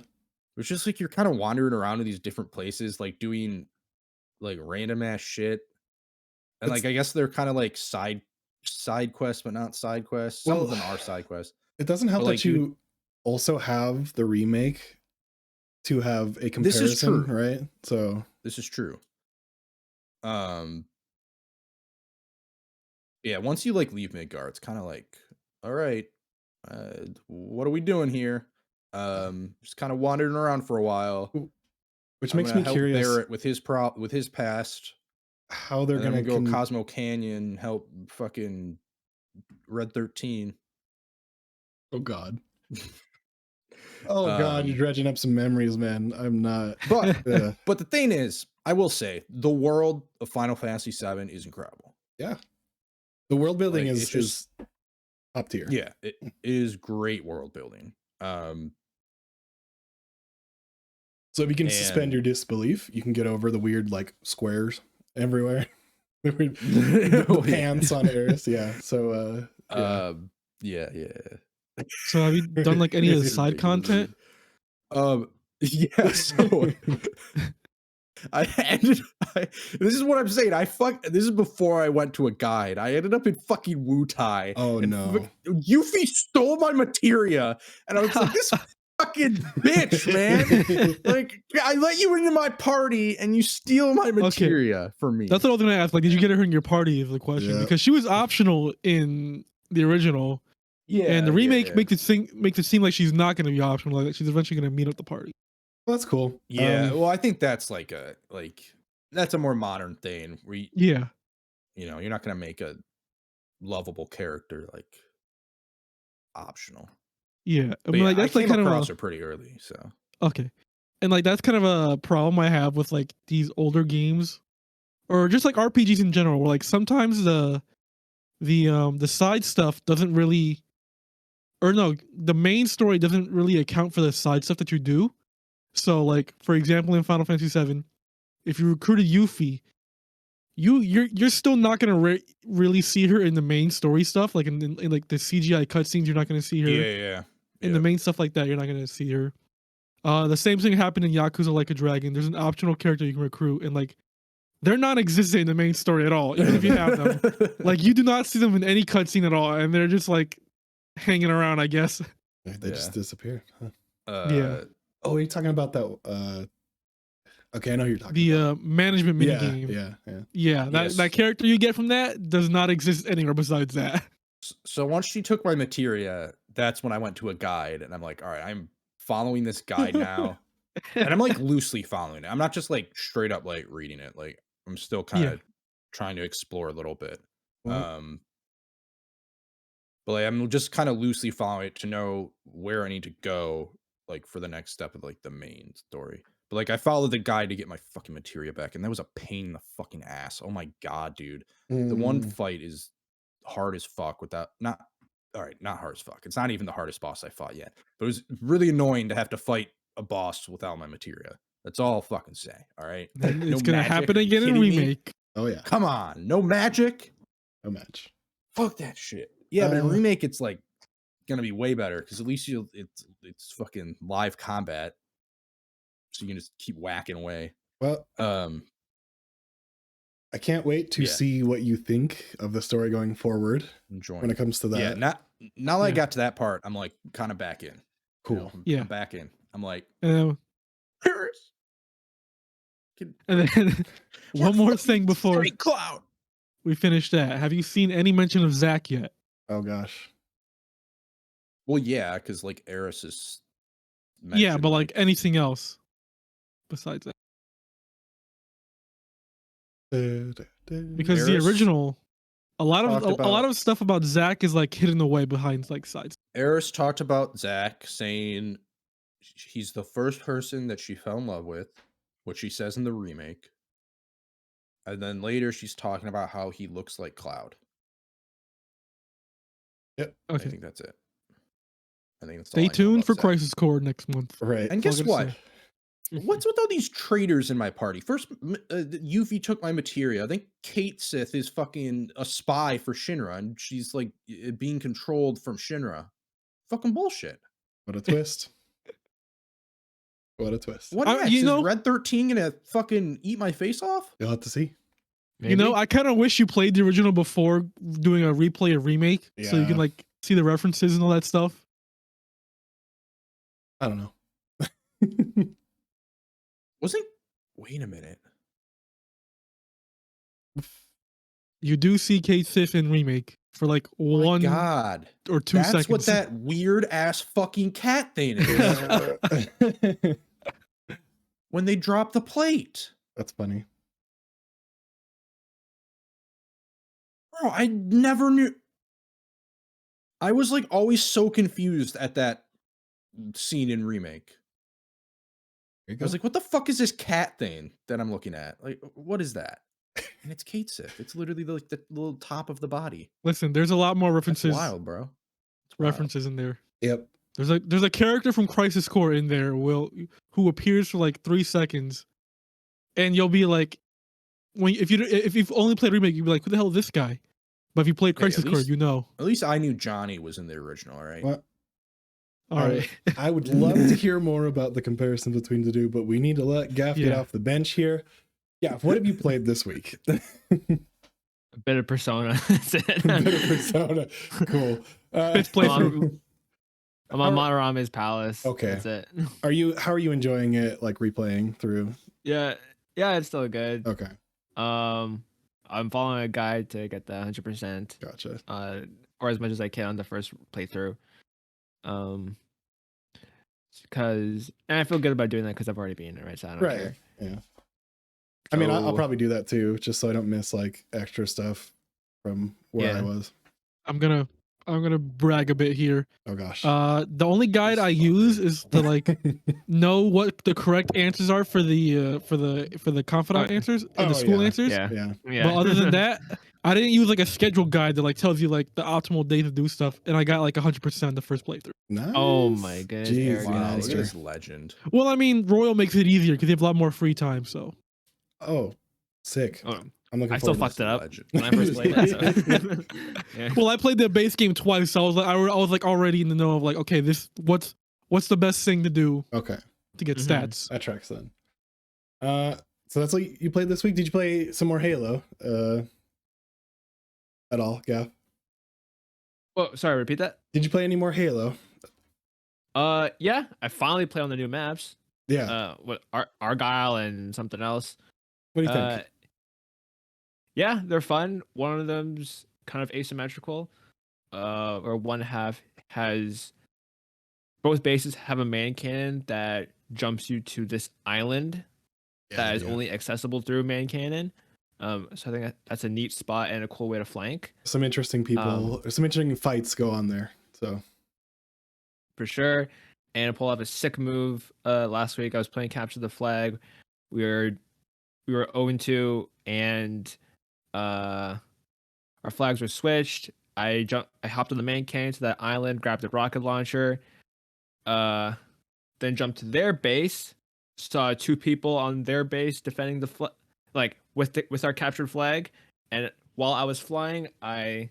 It's just like you're kind of wandering around to these different places, like doing like random ass shit. And like I guess they're kind of like side quests, but not side quests. Some of them are side quests. It doesn't help that you also have the remake to have a comparison, this is true. Right? So this is true. Yeah, once you like leave Midgar, it's kind of like, all right, what are we doing here? Just kind of wandering around for a while, which makes me curious. Barrett with his past, how they're gonna go Cosmo Canyon, help fucking Red 13. Oh God. Oh God, you're dredging up some memories, man. I'm not. But but the thing is, I will say the world of Final Fantasy VII is incredible. Yeah. The world building is just up tier. Yeah, it is great world building. So if you can suspend your disbelief, you can get over the weird like squares everywhere. the pants on Eris. Yeah. So yeah. So have you done like any of the side content? Yeah, so this is what I'm saying. This is before I went to a guide. I ended up in fucking Wutai. Oh no. Yuffie stole my materia. And I was like, this fucking bitch, man. Like, I let you into my party and you steal my materia for me. That's what I was gonna ask. Like, did you get her in your party is the question. Yeah. Because she was optional in the original. Yeah. And the remake makes it seem like she's not gonna be optional, like she's eventually gonna meet up the party. Well, that's cool. Yeah, well, I think that's like that's a more modern thing where you know, you're not gonna make a lovable character like optional. Yeah, I mean, like that's I like came kind across of her pretty early, so okay, and like that's kind of a problem I have with like these older games, or just like RPGs in general, where like sometimes the side stuff doesn't really, or no, the main story doesn't really account for the side stuff that you do. So, like for example, in Final Fantasy VII, if you recruited Yuffie, you're still not gonna really see her in the main story stuff, like in like the CGI cutscenes. You're not gonna see her. Yeah. In the main stuff like that, you're not gonna see her. The same thing happened in Yakuza Like a Dragon. There's an optional character you can recruit, and like they're non-existent in the main story at all. Even if you have them, like you do not see them in any cutscene at all, and they're just like hanging around, I guess. They just disappear. Huh? Yeah. Oh, are you talking about that? Okay, I know who you're talking about. Management minigame. Yeah. That character you get from that does not exist anywhere besides that. So once she took my materia, that's when I went to a guide, and I'm like, all right, I'm following this guide now, and I'm like loosely following it. I'm not just like straight up like reading it. Like I'm still kind of trying to explore a little bit. But like, I'm just kind of loosely following it to know where I need to go, like for the next step of like the main story. But like I followed the guide to get my fucking materia back, and that was a pain in the fucking ass. Oh my God, dude. The one fight is hard as fuck without not hard as fuck. It's not even the hardest boss I fought yet. But it was really annoying to have to fight a boss without my materia. That's all I'll fucking say. All right. It's gonna happen again in remake. Me? Oh yeah. Come on. No magic. No match. Fuck that shit. Yeah, but in remake it's like gonna be way better because at least it's fucking live combat. So you can just keep whacking away. Well, I can't wait to see what you think of the story going forward when it comes to that. Yeah, now that I got to that part, I'm like kind of back in. Cool. You know, I'm back in. I'm like, Paris. And then one more thing before Cloud. We finish that. Have you seen any mention of Zack yet? Oh gosh. Well, yeah, because like Eris is. Yeah, but like anything else besides that. Because the original, a lot of stuff about Zack is like hidden away behind like sides. Eris talked about Zack saying he's the first person that she fell in love with, which she says in the remake. And then later she's talking about how he looks like Cloud. Yep. Okay. I think that's it. I think that's Stay tuned for Crisis Core next month. Right. And guess what? What's with all these traitors in my party? First, Yuffie took my materia. I think Kate Sith is fucking a spy for Shinra, and she's like being controlled from Shinra. Fucking bullshit. What a twist. What a twist. What next? Is Red 13 gonna fucking eat my face off? You'll have to see. Maybe. You know, I kind of wish you played the original before doing a replay or remake, so you can like see the references and all that stuff. I don't know. Wait a minute. You do see Kate Sith in remake for like one or 2 seconds. That's what that weird ass fucking cat thing is. When they drop the plate. That's funny. Bro, I never knew. I was like always so confused at that scene in remake. I was like, what the fuck is this cat thing that I'm looking at? Like, what is that? And it's Kate Sith. It's literally like the little top of the body. Listen, there's a lot more references. That's wild, bro. References in there. Yep. There's a character from Crisis Core in there, who appears for like 3 seconds, and you'll be like, if you've only played remake, you'll be like, who the hell is this guy? But if you played Crisis Core, you know. At least I knew Johnny was in the original, right? What? All right. I would love to hear more about the comparison between the two, but we need to let Gaff get off the bench here. Gaff, what have you played this week? A bit of Persona. That's it. A bit of Persona. Cool. Fifth playthrough. I'm on Monorome's Palace. Okay. That's it. How are you enjoying it, like replaying through? Yeah, it's still good. Okay. I'm following a guide to get the 100%. Gotcha. Or as much as I can on the first playthrough. Because I feel good about doing that because I've already been in it, right? So I don't care. Yeah. I mean, I'll probably do that too, just so I don't miss like extra stuff from where I was. I'm gonna brag a bit here. Oh gosh. The only guide I use is to like know what the correct answers are for the confidant answers and the school answers. Yeah. But other than that, I didn't use like a scheduled guide that like tells you like the optimal day to do stuff, and I got like 100% the first playthrough. Nice. Oh my goodness. Jeez, wow, this is legend. Well, I mean, Royal makes it easier because you have a lot more free time. So. Oh, sick. Oh. I'm looking. I still fucked it up when I first played it. So. Yeah. Well, I played the base game twice, so I was like already in the know of like, okay, what's the best thing to do? Okay. To get stats. That tracks then. So that's what you played this week. Did you play some more Halo? At all, Gaff? Oh, sorry. Repeat that. Did you play any more Halo? Yeah. I finally played on the new maps. Yeah. What Argyle and something else. What do you think? Yeah, they're fun. One of them's kind of asymmetrical. Or one half has both bases have a main cannon that jumps you to this island that is only accessible through main cannon. So I think that's a neat spot and a cool way to flank. Some interesting people, some interesting fights go on there. So for sure. And I pulled off a sick move last week. I was playing Capture the Flag. We were 0-2 and our flags were switched. I hopped on the main cannon to that island, grabbed the rocket launcher, then jumped to their base. Saw 2 people on their base defending the flag, like with our captured flag. And while I was flying, I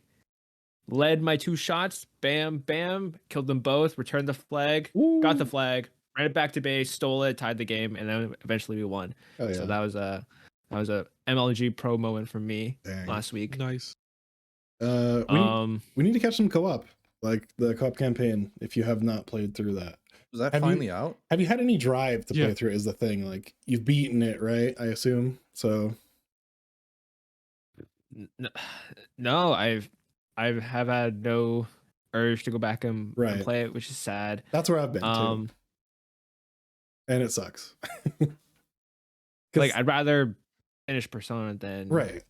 led my 2 shots. Bam, bam, killed them both. Returned the flag, got the flag, ran it back to base, stole it, tied the game, and then eventually we won. Oh, yeah. So that was a MLG pro moment for me last week. Nice. We need to catch some co-op, like the co-op campaign. If you have not played through that, was that finally out? Have you had any drive to play through? Is the thing, like you've beaten it, right? I assume so. No, I have had no urge to go back and play it, which is sad. That's where I've been too, and it sucks. Like I'd rather finish Persona than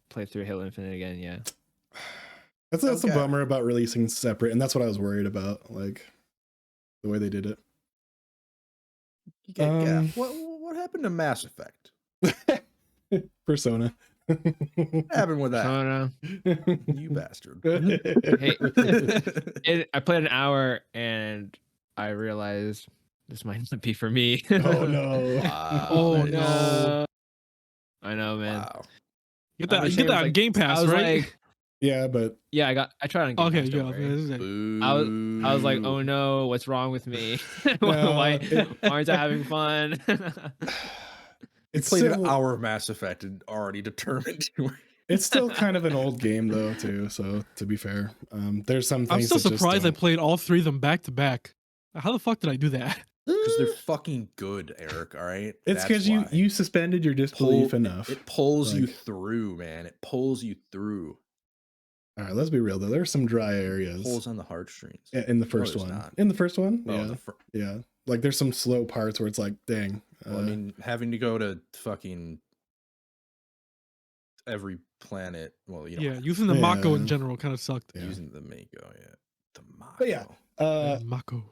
play through Halo Infinite again. Yeah. That's a bummer about releasing separate, and that's what I was worried about, like the way they did it. What happened to Mass Effect? Persona. What happened with that? Oh no, you bastard! Hey, I played an hour and I realized this might not be for me. Oh no! Wow. Oh no! I know, man. Wow. Get that on like, Game Pass, I was right? like, Yeah, but I tried on Game Okay, Pass. Don't yeah. worry. Boo. I was like, oh no, what's wrong with me? No, Why aren't I having fun? It's played still, an hour of Mass Effect and already determined you were. it's still kind of an old game though, too. So to be fair, there's some things. I'm still that just surprised I don't- played all three of them back to back. How the fuck did I do that? Because they're fucking good, Eric. All right. It's because you suspended your disbelief enough. It pulls you Like- through, man. It pulls you through. All right, let's be real though. There's some dry areas Pulls on the heartstrings. in the first there's one. not. In the first one, Oh, yeah, yeah. Like there's some slow parts where it's like, dang. Well, I mean, having to go to fucking every planet. Well, you know, Yeah, using the Mako in Yeah. general kind of sucked. Yeah. using the Mako, yeah, the Mako. But yeah, Mako.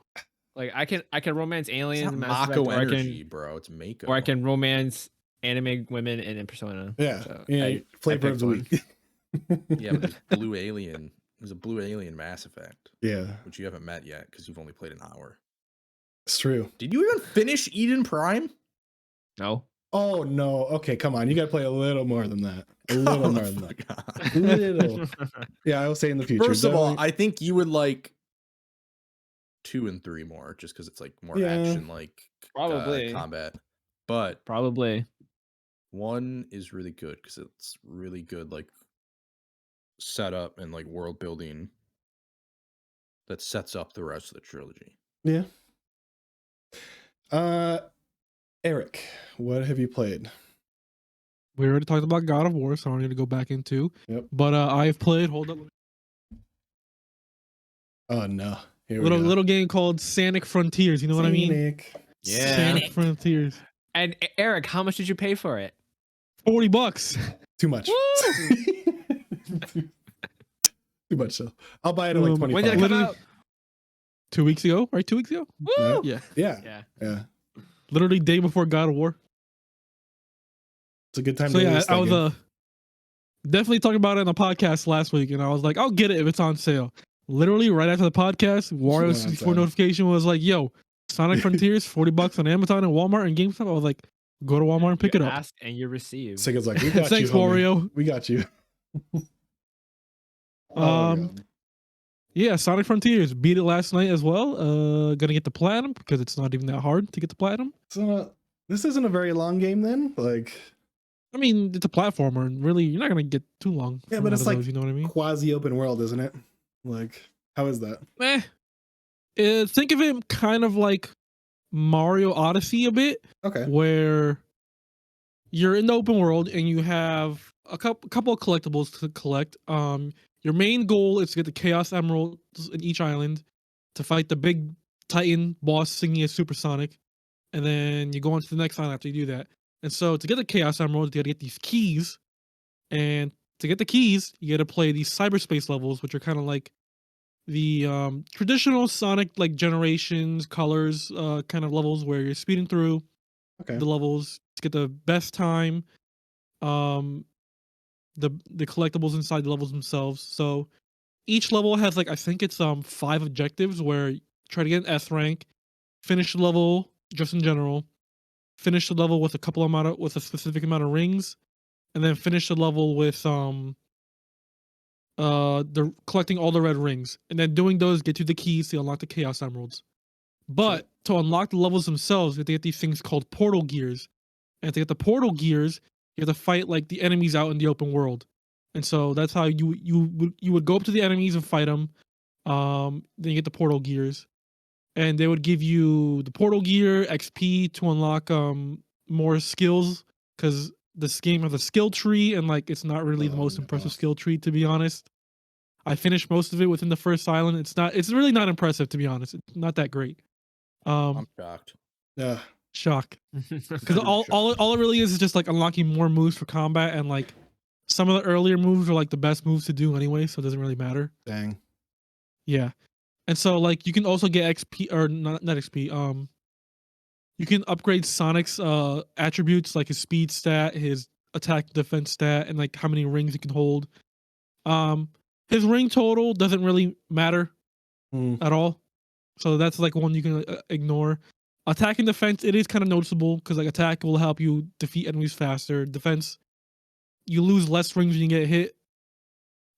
Like I can romance It's aliens not in Mass Mako Effect, energy, bro. It's Mako. or I can romance anime women in Persona. yeah, So yeah. I Flavor picked of the one. week. Yeah, but there's blue alien. There's a blue alien Mass Effect, Yeah, which you haven't met yet because you've only played an hour. it's true. Did you even finish Eden Prime? No. Oh no. Okay, come on. You got to play a little more than that. A little Oh, more than that. God. Little. Yeah, I will say in the future. First of all, Definitely- I think you would like 2 and 3 more, just because it's like more Yeah. action, like Probably. combat. But Probably. 1 is really good because it's really good, like setup and like world building that sets up the rest of the trilogy. yeah. Eric, what have you played? We already talked about God of War, so I don't need to go back into. Yep. But I've played. Hold up. Oh no. Here Little we go. little game called Sonic Frontiers. You know what I mean? Scenic. Yeah. Sonic Frontiers. And Eric, how much did you pay for it? $40. Too much. Too much. So I'll buy it at like 25. When did it come Literally- out? 2 weeks ago, right? 2 weeks ago. Woo! Yeah. Yeah. Yeah. Yeah. Literally day before God of War. It's a good time So to yeah, release that I was game. definitely talking about it on the podcast last week, and I was like, I'll get it if it's on sale. Literally right after the podcast, Wario on 64 sale. notification was like, "Yo, Sonic Frontiers, $40 on Amazon and Walmart and GameStop." I was like, "Go to Walmart and pick You it up." ask and you receive. Sega's like, we got Thanks, you, homie. Wario. We got you. Um, Yeah, Sonic Frontiers beat it last night as well. Gonna get the platinum because it's not even that hard to get the platinum. So this isn't a very long game then. Like, I mean, it's a platformer, and really, you're not gonna get too long. yeah, from but out it's of like those, you know what I mean? quasi open world, isn't it? Like, how is that? Think of it kind of like Mario Odyssey a bit, Okay. where you're in the open world and you have a couple of collectibles to collect. Your main goal is to get the Chaos Emeralds in each island to fight the big Titan boss singing as Supersonic, and then you go on to the next island after you do that. And so to get the Chaos Emeralds, you gotta get these keys, and to get the keys, you gotta play these cyberspace levels, which are kind of like the traditional Sonic like generations, colors, kind of levels where you're speeding through Okay. the levels to get the best time. The collectibles inside the levels themselves. So each level has like I think it's 5 objectives where you try to get an S rank, finish the level just in general, finish the level with a specific amount of rings, and then finish the level with the collecting all the red rings. And then doing those get you the keys to unlock the Chaos Emeralds. But to unlock the levels themselves, you have to get these things called portal gears. And to get the portal gears, you have to fight like the enemies out in the open world. And so that's how you would go up to the enemies and fight them. Then you get the portal gears, and they would give you the portal gear XP to unlock more skills, because this game has a skill tree, and like it's not really the most impressive skill tree, to be honest. I finished most of it within the first island. It's really not impressive, to be honest. It's not that great. I'm shocked. Yeah. Shock. Because all it really is just like unlocking more moves for combat, and like some of the earlier moves are like the best moves to do anyway, so it doesn't really matter. Dang. Yeah. And so like you can also get XP, or not XP, you can upgrade Sonic's attributes like his speed stat, his attack defense stat and like how many rings you can hold. His ring total doesn't really matter at all, so that's like one you can ignore. Attack and defense, it is kind of noticeable because like attack will help you defeat enemies faster. Defense, you lose less rings when you get hit.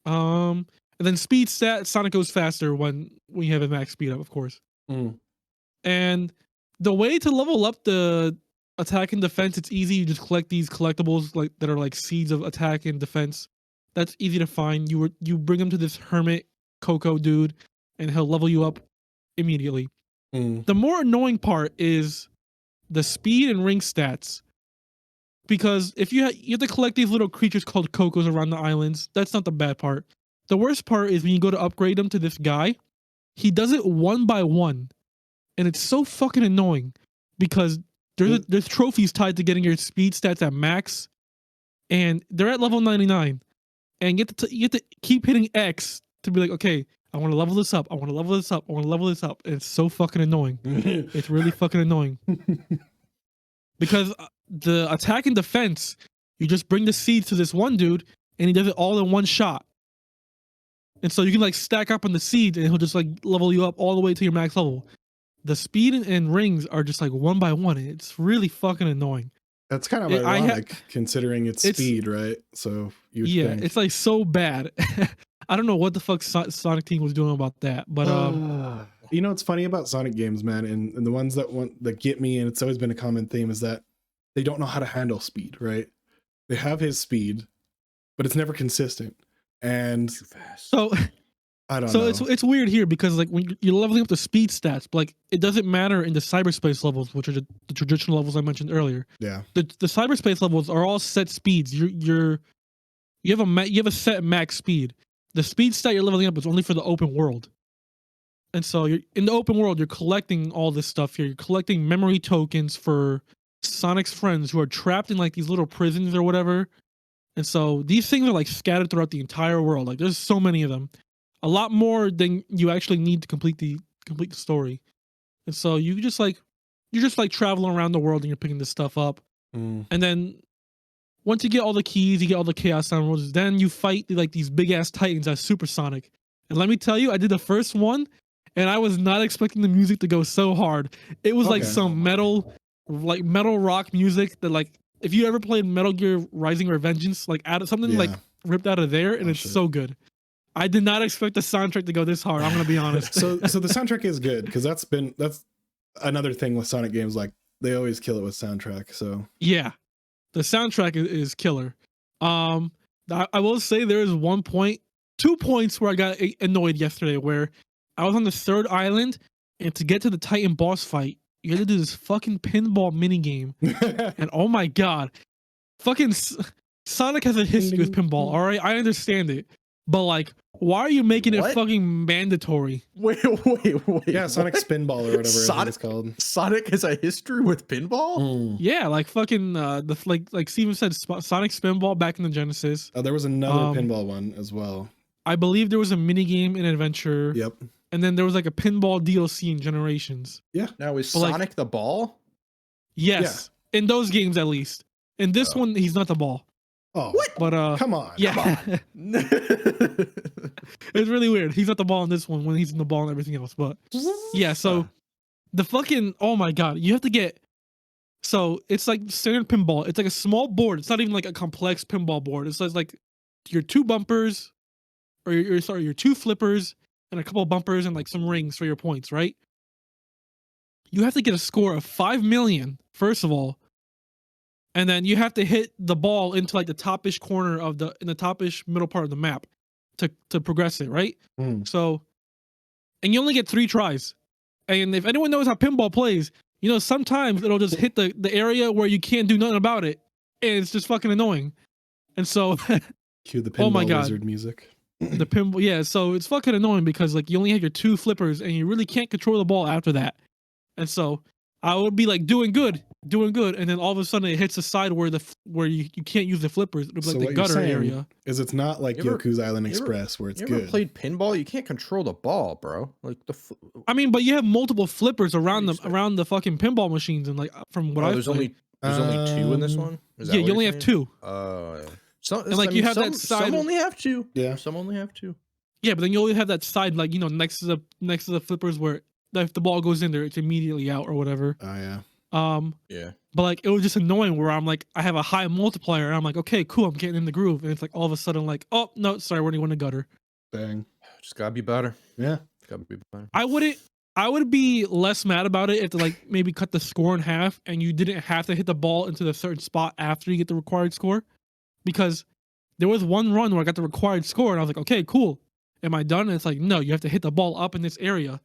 And then speed stat, Sonic goes faster when you have a max speed up, of course. And the way to level up the attack and defense, it's easy. You just collect these collectibles like that are like seeds of attack and defense. That's easy to find. You bring them to this hermit Coco dude, and he'll level you up immediately. The more annoying part is the speed and ring stats, because if you have to collect these little creatures called Cocos around the islands. That's not the bad part. The worst part is when you go to upgrade them to this guy, he does it one by one, and it's so fucking annoying because there's trophies tied to getting your speed stats at max, and they're at level 99, and you have to keep hitting X to be like, okay, I want to level this up. I want to level this up. I want to level this up. And it's so fucking annoying. It's really fucking annoying. Because the attack and defense, you just bring the seeds to this one dude, and he does it all in one shot. And so you can like stack up on the seeds, and he'll just like level you up all the way to your max level. The speed and rings are just like one by one. It's really fucking annoying. That's kind of ironic considering it's speed, right? So you would think. It's like so bad. I don't know what the fuck Sonic Team was doing about that, but you know what's funny about Sonic games, man, and the ones that get me, and it's always been a common theme, is that they don't know how to handle speed, right? They have his speed, but it's never consistent. And so I don't know. So it's weird here because like when you're leveling up the speed stats, but like it doesn't matter in the cyberspace levels, which are the traditional levels I mentioned earlier. Yeah. The cyberspace levels are all set speeds. You have a set max speed. The speed stat you're leveling up is only for the open world. And so you're in the open world, you're collecting all this stuff here. You're collecting memory tokens for Sonic's friends who are trapped in like these little prisons or whatever. And so these things are like scattered throughout the entire world. Like there's so many of them. A lot more than you actually need to complete the story. And so you're just like traveling around the world and you're picking this stuff up. And then once you get all the keys, you get all the Chaos Emeralds, then you fight like these big ass titans as Super Sonic. And let me tell you, I did the first one and I was not expecting the music to go so hard. It was like some metal rock music that like if you ever played Metal Gear Rising Revengeance, like out of something like ripped out of there, and it's so good. I did not expect the soundtrack to go this hard. I'm gonna be honest. So the soundtrack is good because that's another thing with Sonic games. Like they always kill it with soundtrack. So yeah, the soundtrack is killer. I will say there is 2 points where I got annoyed yesterday. Where I was on the third island, and to get to the Titan boss fight, you had to do this fucking pinball mini game. And oh my god, fucking Sonic has a history with pinball. All right, I understand it. But like, why are you making it fucking mandatory? Wait. Yeah, Sonic Spinball or whatever it's called. Sonic has a history with pinball? Yeah, like fucking like Steven said, Sonic Spinball back in the Genesis. Oh, there was another pinball one as well. I believe there was a mini game in Adventure. Yep. And then there was like a pinball DLC in Generations. Yeah. Now is Sonic the ball? Yes. Yeah. In those games at least. In this one, he's not the ball. Oh, what? But come on. Yeah. Come on. It's really weird. He's not the ball in this one when he's in the ball and everything else. But yeah, so the fucking, oh my god, you have to get, so it's like standard pinball. It's like a small board. It's not even like a complex pinball board. It's like your two bumpers, or your two flippers and a couple of bumpers and like some rings for your points, right? You have to get a score of 5 million, first of all. And then you have to hit the ball into like the top-ish corner of in the top-ish middle part of the map to progress it, right? So, and you only get 3 tries. And if anyone knows how pinball plays, you know, sometimes it'll just hit the area where you can't do nothing about it. And it's just fucking annoying. And so cue the pinball wizard music. The pinball, yeah, so it's fucking annoying because like you only have your 2 flippers and you really can't control the ball after that. And so I would be like doing good, and then all of a sudden it hits the side where you can't use the flippers. It'll be like the gutter area. Is it's not like Yoku's Island Express where it's good. You ever played pinball? You can't control the ball, bro. Like I mean, but you have multiple flippers around the fucking pinball machines, and like from what I've there's played. There's only 2 in this one. Is that Yeah, what you only you're have saying? 2. So, And like you have that side. Some only have 2. Yeah. Some only have 2. Yeah, but then you only have that side, like, you know, next to the flippers where if the ball goes in there, it's immediately out or whatever. Oh yeah. Yeah. But like it was just annoying where I'm like, I have a high multiplier and I'm like, okay, cool, I'm getting in the groove, and it's like all of a sudden like, oh no, sorry, we're in the gutter. Bang. Just gotta be better. Yeah. Gotta be better. I would be less mad about it if they like maybe cut the score in half and you didn't have to hit the ball into the certain spot after you get the required score, because there was one run where I got the required score and I was like, okay, cool. Am I done? And it's like, no, you have to hit the ball up in this area.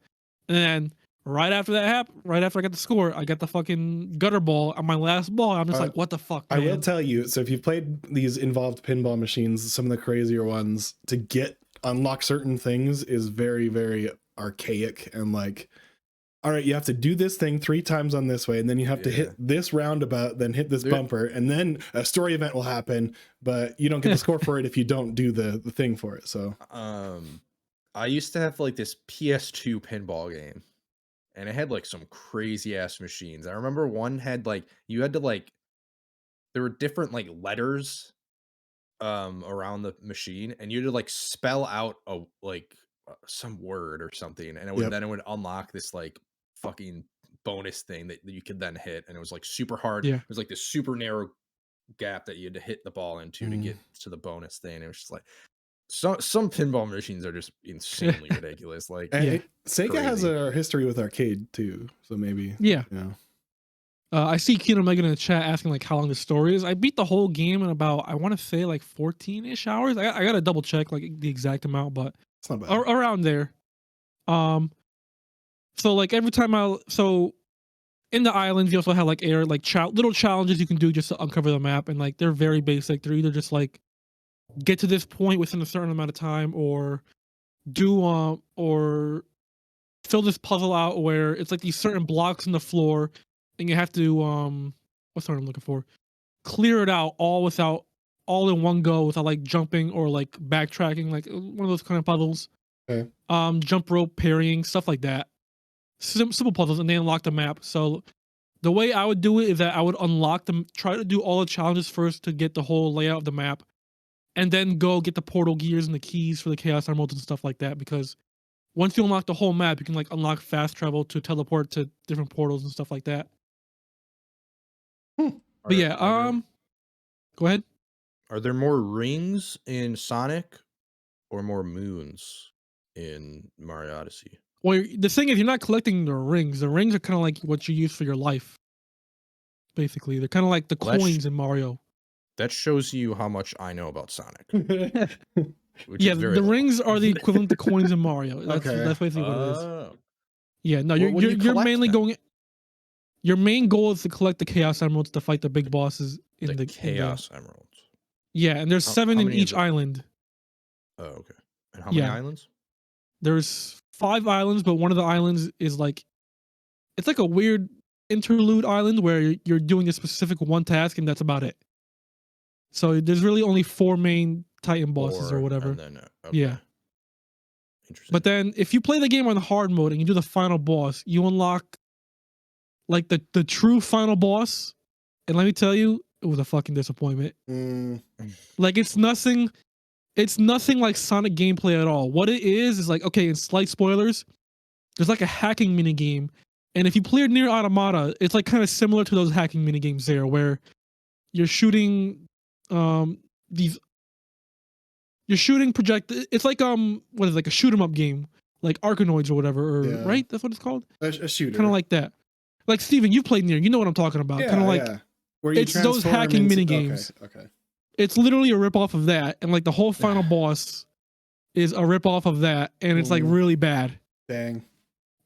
And then right after that happened, right after I got the score, I got the fucking gutter ball on my last ball. I'm just like, what the fuck, man? I will tell you, so if you've played these involved pinball machines, some of the crazier ones, to unlock certain things is very, very archaic and like, all right, you have to do this thing 3 times on this way, and then you have to hit this roundabout, then hit this bumper, and then a story event will happen, but you don't get the score for it if you don't do the thing for it. So I used to have like this PS2 pinball game, and it had like some crazy ass machines. I remember one had like, you had to like, there were different like letters around the machine, and you had to like spell out a like some word or something, and it would then it would unlock this like fucking bonus thing that you could then hit, and it was like super hard. Yeah. It was like this super narrow gap that you had to hit the ball into to get to the bonus thing. It was just like some pinball machines are just insanely ridiculous. Like Sega has a history with arcade too, so maybe I see Keen Omega in the chat asking like how long the story is. I beat the whole game in about, I want to say like 14-ish hours. I gotta double check like the exact amount, but it's not bad. Around there. So like every time in the islands you also have like little challenges you can do just to uncover the map, and like they're very basic. They're either just like get to this point within a certain amount of time, or do or fill this puzzle out where it's like these certain blocks in the floor and you have to what's the word I'm looking for? Clear it out all in one go without like jumping or like backtracking, like one of those kind of puzzles. Okay. Jump rope parrying, stuff like that. Simple puzzles, and they unlock the map. So the way I would do it is that I would unlock them, try to do all the challenges first to get the whole layout of the map, and then go get the portal gears and the keys for the Chaos Emeralds and stuff like that. Because once you unlock the whole map, you can like unlock fast travel to teleport to different portals and stuff like that. But yeah, go ahead. Are there more rings in Sonic or more moons in Mario Odyssey? Well, the thing is, you're not collecting the rings. The rings are kind of like what you use for your life. Basically, they're kind of like the coins in Mario. That shows you how much I know about Sonic. Yeah, the rings are the equivalent to coins in Mario. That's basically what it is. Yeah, no, you're mainly going. Your main goal is to collect the Chaos Emeralds to fight the big bosses in the Chaos Emeralds. Yeah, and there's 7 in each island. Oh, okay. And how many islands? There's 5 islands, but one of the islands is like, it's like a weird interlude island where you're doing a specific one task and that's about it. So there's really only 4 main Titan bosses or whatever. Then, yeah. Interesting. But then if you play the game on hard mode and you do the final boss, you unlock like the true final boss. And let me tell you, it was a fucking disappointment. Like it's nothing like Sonic gameplay at all. What it is like, okay, in slight spoilers, there's like a hacking mini game, and if you played near Automata, it's like kind of similar to those hacking mini games there, where you're shooting project. It's like what is it, like a shoot 'em up game, like Arkanoids or whatever, right? That's what it's called. A shooter, kind of like that. Like Steven, you've played near, you know what I'm talking about. Yeah, kind of like where you it's those hacking mini games. Okay. It's literally a rip off of that, and like the whole final boss is a rip off of that, and it's like really bad. Dang.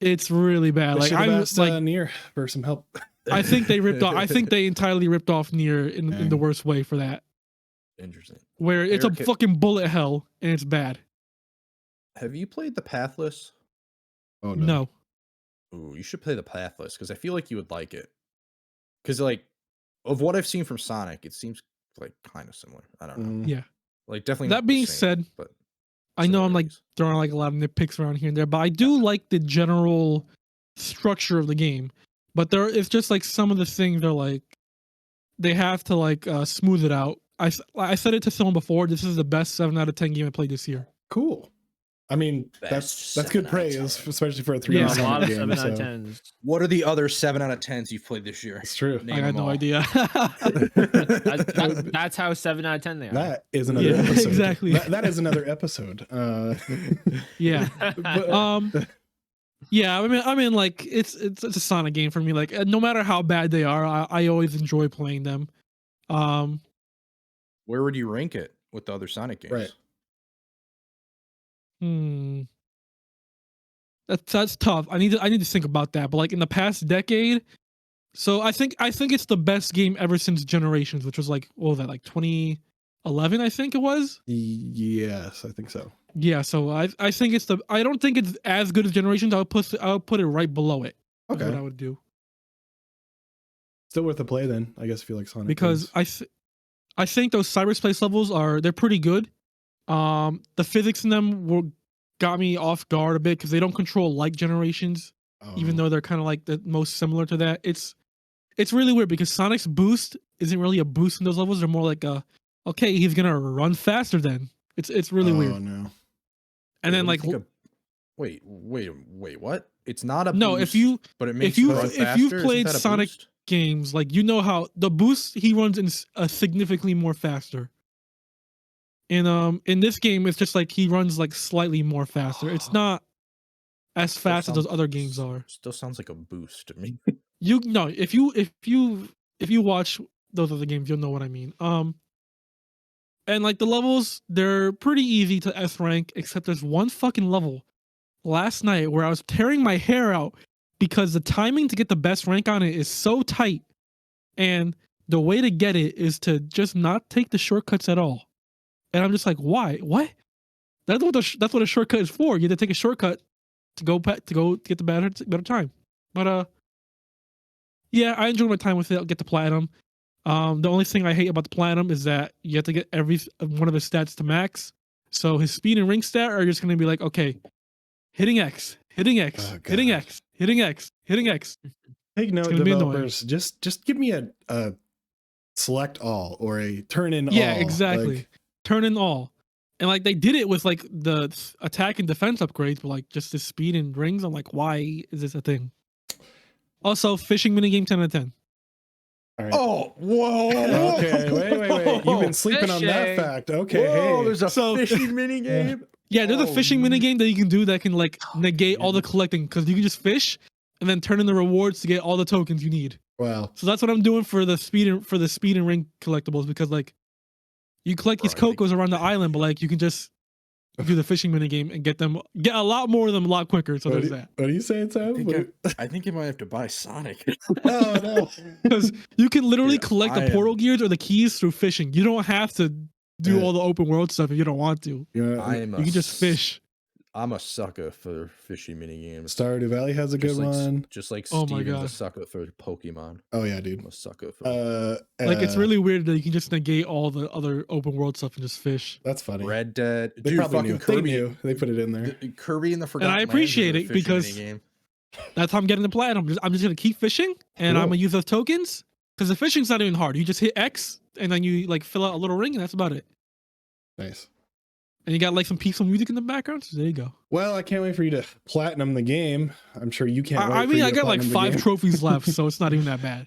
It's really bad. Like I was like Nier for some help. I think they ripped off. I think they entirely ripped off Nier in the worst way for that. Interesting. Where it's a fucking bullet hell and it's bad. Have you played the Pathless? Oh no. Ooh, you should play the Pathless because I feel like you would like it. Because like of what I've seen from Sonic, it seems like kind of similar. I don't know. Yeah. Like definitely. That being said, but I know I'm like throwing like a lot of nitpicks around here and there, but I do like the general structure of the game. But it's just like some of the things are like they have to like smooth it out. I said it to someone before. This is the best 7 out of 10 game I played this year. Cool. I mean, that's good praise, especially for a 3 out of 10. game. A lot of 7 out of 10s. What are the other 7 out of 10s you've played this year? It's true. I got no idea. That's how 7 out of 10 they are. That is another episode. Exactly. That is another episode. Yeah. But, yeah, I mean, like it's a Sonic game for me. Like, no matter how bad they are, I always enjoy playing them. Where would you rank it with the other Sonic games? Right. That's tough. I need to think about that. But like in the past decade, so I think it's the best game ever since Generations, which was like, what was that, like 2011? I think it was. Yes, I think so. Yeah, so I think I don't think it's as good as Generations. I'll put it right below it. Okay, what I would do. Still worth a play then, I guess, if you like Sonic. Because I think those cyberspace levels they're pretty good. The physics in them got me off guard a bit because they don't control like Generations, even though they're kind of like the most similar to that. It's really weird because Sonic's boost isn't really a boost in those levels. They're more like okay, he's gonna run faster then. It's really weird. Oh no. And then like wait, what? It's not a no. boost, but it makes you run faster. If you've played Sonic games, like you know how the boost he runs in significantly more faster. And in this game, it's just like he runs like slightly more faster. It's not as fast as those other games are. Still sounds like a boost to me. If you watch those other games, you'll know what I mean. And like the levels, they're pretty easy to S rank, except there's one fucking level last night where I was tearing my hair out because the timing to get the best rank on it is so tight, and the way to get it is to just not take the shortcuts at all. And I'm just like, why? What? That's what a shortcut is for. You have to take a shortcut to go get the better time. But yeah, I enjoy my time with it. I'll get the platinum. The only thing I hate about the platinum is that you have to get every one of his stats to max. So his speed and ring stat are just going to be like, okay, hitting X, hitting X, hitting X, hitting X, hitting X. Take note, developers. Just give me a select all or a turn in all. Yeah, exactly. Turn in all. And like they did it with like the attack and defense upgrades, but like just the speed and rings. I'm like, why is this a thing? Also, fishing minigame 10 out of 10. All right. Oh, whoa. Okay, wait. You've been sleeping on that fact. Okay, whoa, there's a fishing minigame. Yeah, there's a fishing minigame that you can do that can like negate all the collecting, because you can just fish and then turn in the rewards to get all the tokens you need. Wow. So that's what I'm doing for the speed and ring collectibles, because like you collect these cocos around the island, but like you can just do the fishing minigame and get a lot more of them a lot quicker. So there's that. What are you saying, Sam? I think you might have to buy Sonic. Oh no. Because you can literally collect the portal gears or the keys through fishing. You don't have to do all the open world stuff if you don't want to. Yeah, you can just fish. I'm a sucker for fishing minigames. Stardew Valley has a good one. Just like Steven's a sucker for Pokemon. Oh yeah, dude. I'm a sucker for like it's really weird that you can just negate all the other open world stuff and just fish. That's funny. Red Dead. They probably knew. Kirby. They put it in there. Kirby and the Forgotten Land. And I appreciate it because that's how I'm getting the platinum. I'm just gonna keep fishing and I'm gonna use those tokens, because the fishing's not even hard. You just hit X and then you like fill out a little ring and that's about it. Nice. And you got like some peaceful music in the background. So there you go. Well, I can't wait for you to platinum the game. I'm sure you can't wait. I mean, I got like 5 trophies left, so it's not even that bad.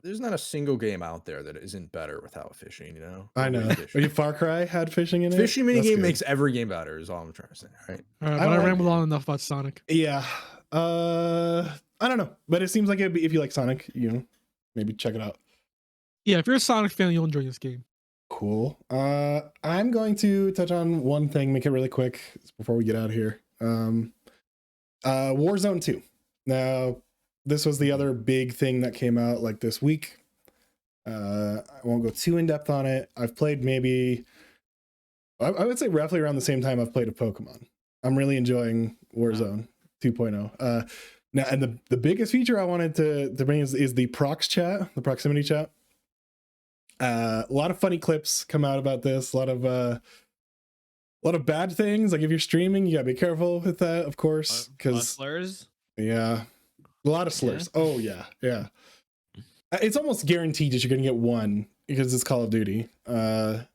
There's not a single game out there that isn't better without fishing, you know? I know. Far Cry had fishing in it? Fishing minigame makes every game better, is all I'm trying to say, right? All right, but I rambled on enough about Sonic. Yeah. I don't know. But it seems like if you like Sonic, maybe check it out. Yeah, if you're a Sonic fan, you'll enjoy this game. Cool. I'm going to touch on one thing, make it really quick before we get out of here. Warzone 2. Now, this was the other big thing that came out like this week. I won't go too in depth on it. I've played maybe, I would say roughly around the same time I've played a Pokemon. I'm really enjoying Warzone 2.0. Now, and the biggest feature I wanted to bring is the prox chat, the proximity chat. A lot of funny clips come out about this. A lot of bad things. Like if you're streaming, you gotta be careful with that, of course, because slurs. Yeah, a lot of slurs. Yeah. Oh yeah. It's almost guaranteed that you're gonna get one because it's Call of Duty. A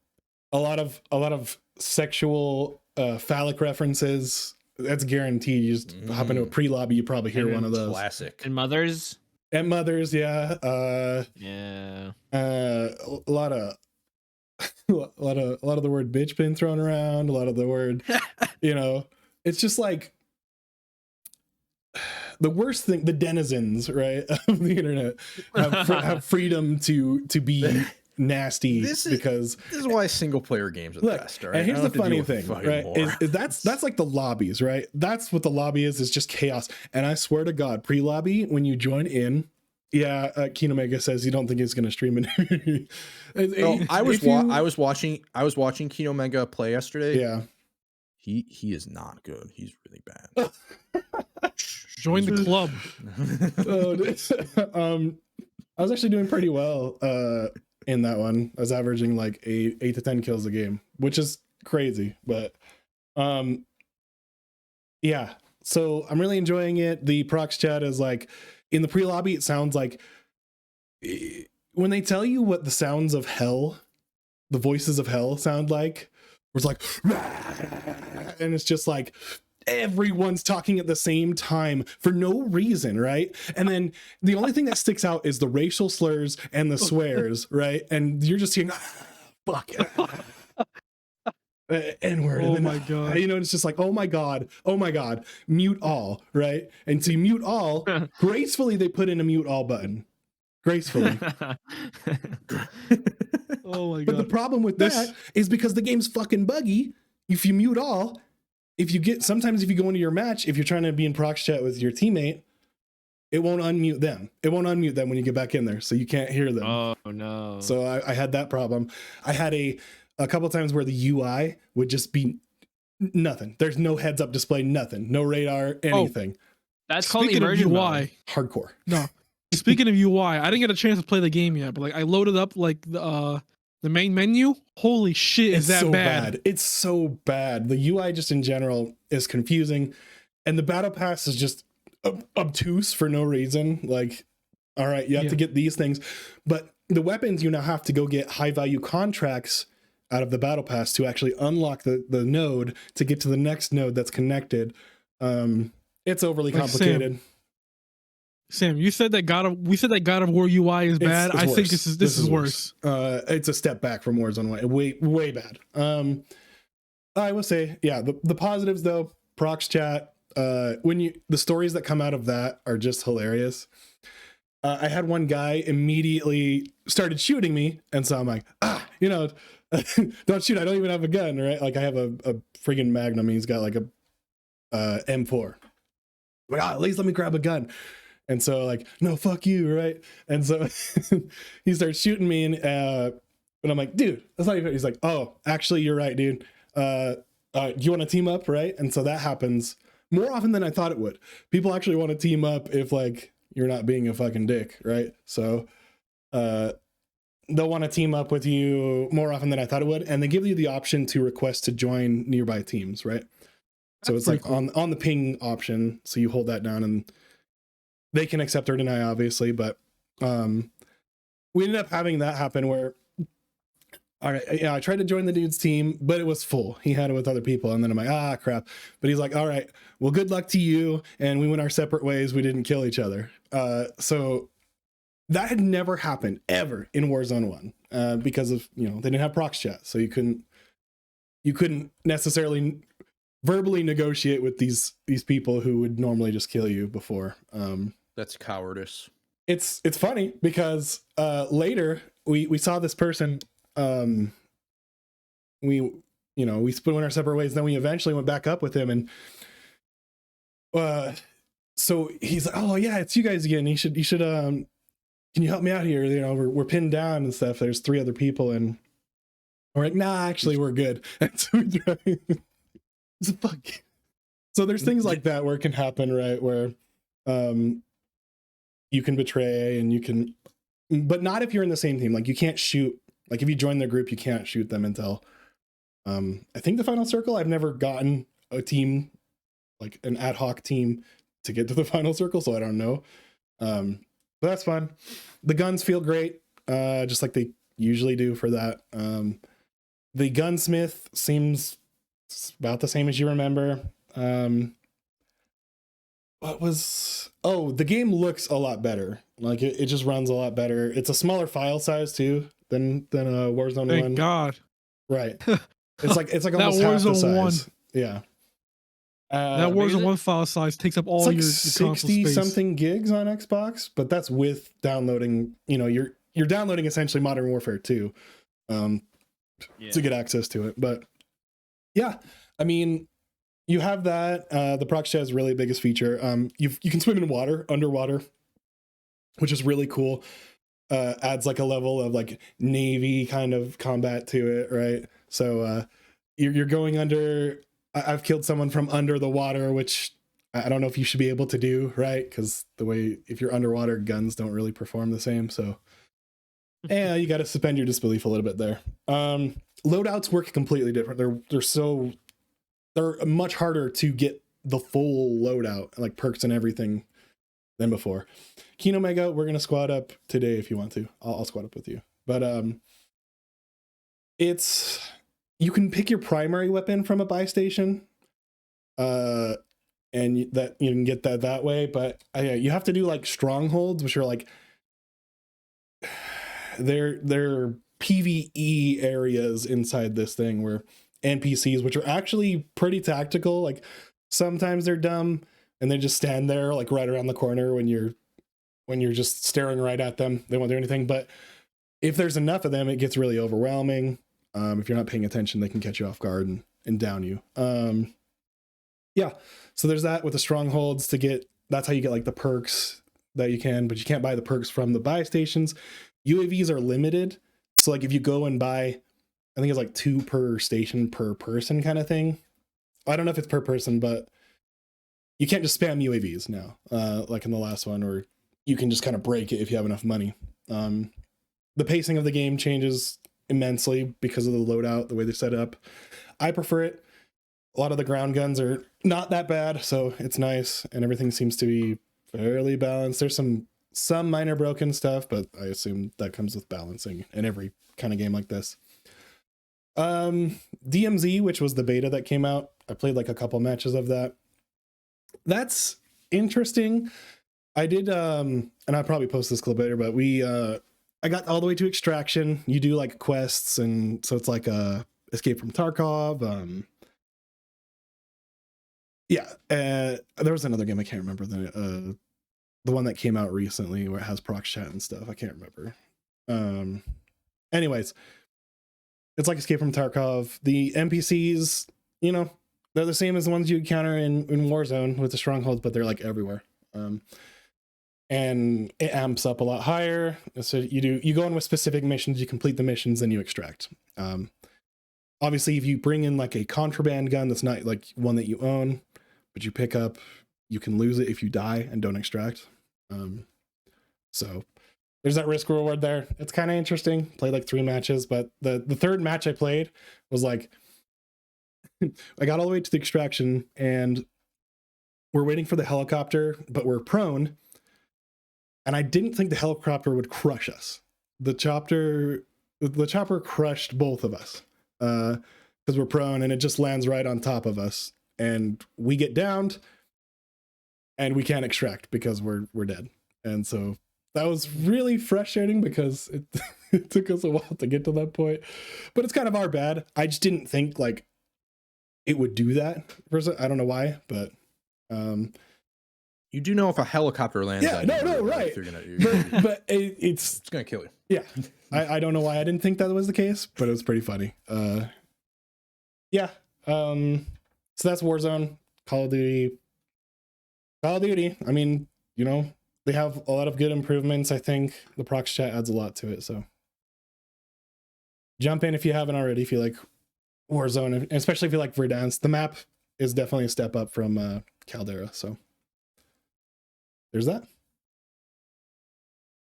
lot of sexual phallic references. That's guaranteed. You just hop into a pre-lobby, you probably hear one of those. Classic. And mothers. And mothers, yeah. Yeah. A lot of the word bitch been thrown around. A lot of the word, it's just like the worst thing. The denizens, right, of the internet have freedom to be nasty because this is why single player games are the best. Right? And here's the funny thing, right? Is that's like the lobbies, right? That's what the lobby is just chaos. And I swear to God, pre-lobby, when you join in, Kino Mega says you don't think he's going to stream it. I was watching Kino Mega play yesterday. Yeah, he is not good. He's really bad. Join the club. I was actually doing pretty well in that one. I was averaging like 8 to 10 kills a game, which is crazy, but yeah. So I'm really enjoying it. The prox chat is like in the pre-lobby, it sounds like when they tell you what the sounds of hell, the voices of hell sound like, where it's like, and it's just like everyone's talking at the same time for no reason, right? And then the only thing that sticks out is the racial slurs and the swears, right? And you're just hearing fuck N-word. Oh my God. It's just like, oh my God, mute all, right? And to mute all, gracefully they put in a mute all button. Gracefully. Oh my God. But the problem with that is because the game's fucking buggy. If you mute all, sometimes if you go into your match, if you're trying to be in prox chat with your teammate, it won't unmute them. It won't unmute them when you get back in there, so you can't hear them. Oh no. So I had that problem. I had a couple times where the UI would just be nothing. There's no heads up display, nothing, no radar, anything. That's called immersion UI. Hardcore. No. Speaking of UI, I didn't get a chance to play the game yet, but like I loaded up like the main menu. Holy shit, is that so bad? It's so bad. The UI just in general is confusing, and the battle pass is just obtuse for no reason. Like, all right, you have to get these things, but the weapons, you now have to go get high value contracts out of the battle pass to actually unlock the node to get to the next node that's connected. It's overly complicated. Sam, you said that God of War UI is bad. I think this is worse. It's a step back from Warzone 1. Way bad. I will say, yeah, the positives though, prox chat, the stories that come out of that are just hilarious. I had one guy immediately started shooting me, and so I'm like, don't shoot, I don't even have a gun, right? Like I have a friggin' Magnum, he's got like a M4. Like, at least let me grab a gun. And so like, no, fuck you, right? And so he starts shooting me, and I'm like, dude, that's not even. He's like, oh, actually, you're right, dude. You want to team up, right? And so that happens more often than I thought it would. People actually want to team up if like you're not being a fucking dick, right? So they'll want to team up with you more often than I thought it would, and they give you the option to request to join nearby teams, right? So it's like cool. on the ping option, so you hold that down and they can accept or deny, obviously, but we ended up having that happen where, all right, I tried to join the dude's team, but it was full. He had it with other people, and then I'm like, crap. But he's like, all right, well, good luck to you, and we went our separate ways. We didn't kill each other. So that had never happened ever in Warzone 1 because of, they didn't have prox chat, so you couldn't necessarily verbally negotiate with these people who would normally just kill you before. That's cowardice. It's funny because later we saw this person. We split our separate ways. Then we eventually went back up with him, and so he's like, "Oh yeah, it's you guys again. You should can you help me out here? We're pinned down and stuff. There's 3 other people." And we're like, "Nah, actually, we're good." And so we try. It's a fuck. So there's things like that where it can happen, right? Where you can betray, and you can, but not if you're in the same team. Like you can't shoot. Like if you join their group, you can't shoot them until I think the final circle. I've never gotten a team, like an ad hoc team, to get to the final circle, so I don't know. But that's fun. The guns feel great, just like they usually do for that. The gunsmith seems about the same as you remember. The game looks a lot better. Like it just runs a lot better. It's a smaller file size too than Warzone 1. Thank God. Right. It's like almost half the size. 1. Yeah. That Warzone 1 file size takes up all like your 60 something gigs on Xbox, but that's with downloading, you're downloading essentially Modern Warfare 2 to get access to it. But yeah, I mean, you have that. The proc chat is really the biggest feature. You can swim in water, underwater, which is really cool. Adds like a level of like Navy kind of combat to it, right? So you're going under. I've killed someone from under the water, which I don't know if you should be able to do, right? Because if you're underwater, guns don't really perform the same. So yeah, you got to suspend your disbelief a little bit there. Loadouts work completely different. They're much harder to get the full loadout, like perks and everything, than before. Kino Mega, we're gonna squad up today if you want to. I'll squad up with you. But you can pick your primary weapon from a buy station, and that you can get that way. But you have to do like strongholds, which are like they're PvE areas inside this thing where NPCs, which are actually pretty tactical. Like sometimes they're dumb and they just stand there like right around the corner when you're just staring right at them. They won't do anything. But if there's enough of them, it gets really overwhelming. If you're not paying attention, they can catch you off guard and down you. Yeah, so there's that with the strongholds that's how you get like the perks that you can, but you can't buy the perks from the buy stations. UAVs are limited. So like if you go and buy, I think it's like 2 per station per person kind of thing. I don't know if it's per person, but you can't just spam UAVs now, like in the last one, or you can just kind of break it if you have enough money. The pacing of the game changes immensely because of the loadout, the way they set it up. I prefer it. A lot of the ground guns are not that bad, so it's nice, and everything seems to be fairly balanced. There's some minor broken stuff, but I assume that comes with balancing in every kind of game like this. DMZ, which was the beta that came out, I played like a couple matches of that. That's interesting. I did and I'll probably post this clip later, but I got all the way to extraction. You do like quests, and so it's like Escape from Tarkov. There was another game I can't remember, the one that came out recently where it has proc chat and stuff. I can't remember. Anyways, it's like Escape from Tarkov. The NPCs, they're the same as the ones you encounter in Warzone with the strongholds, but they're like everywhere. And it amps up a lot higher. So you go in with specific missions, you complete the missions, then you extract. Obviously, if you bring in like a contraband gun that's not like one that you own, but you pick up, you can lose it if you die and don't extract. So there's that risk reward there. It's kind of interesting. Played like 3 matches, but the third match I played was like, I got all the way to the extraction and we're waiting for the helicopter, but we're prone. And I didn't think the helicopter would crush us. The chopper crushed both of us because we're prone, and it just lands right on top of us. And we get downed, and we can't extract because we're dead. And so that was really frustrating because it took us a while to get to that point. But it's kind of our bad. I just didn't think like it would do that. I don't know why, but you do know if a helicopter lands. Yeah, no, right. But it's gonna kill you. Yeah, I don't know why I didn't think that was the case, but it was pretty funny. Yeah. So that's Warzone, Call of Duty. I mean, they have a lot of good improvements. I think the prox chat adds a lot to it. So jump in if you haven't already. If you like Warzone, especially if you like Verdansk, the map is definitely a step up from Caldera. So there's that.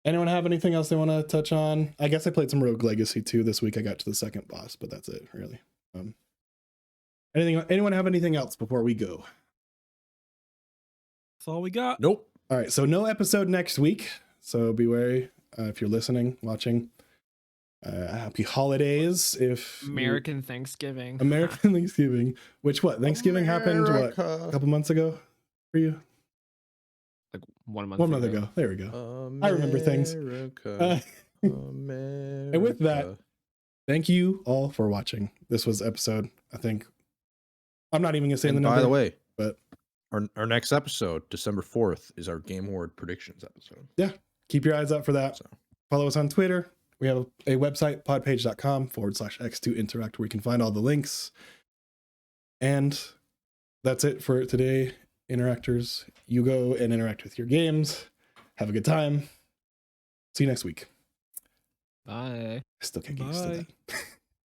Anyone have anything else they want to touch on? I guess I played some Rogue Legacy too this week. I got to the second boss, but that's it really. Anyone have anything else before we go? That's all we got. Nope. All right, so no episode next week. so be wary if you're listening, watching. Happy holidays. American Thanksgiving. American Thanksgiving. Thanksgiving happened a couple months ago for you? Like 1 month. 1 month ago. There we go. I remember things. And with that, thank you all for watching. This was episode, I think. I'm not even gonna say the number. By the way, but our next episode, December 4th, is our Game Award predictions episode. Yeah, keep your eyes out for that. So. Follow us on Twitter. We have a website, podpage.com/x2interact, where you can find all the links. And that's it for today, interactors. You go and interact with your games. Have a good time. See you next week. Bye. I still can't get used to that.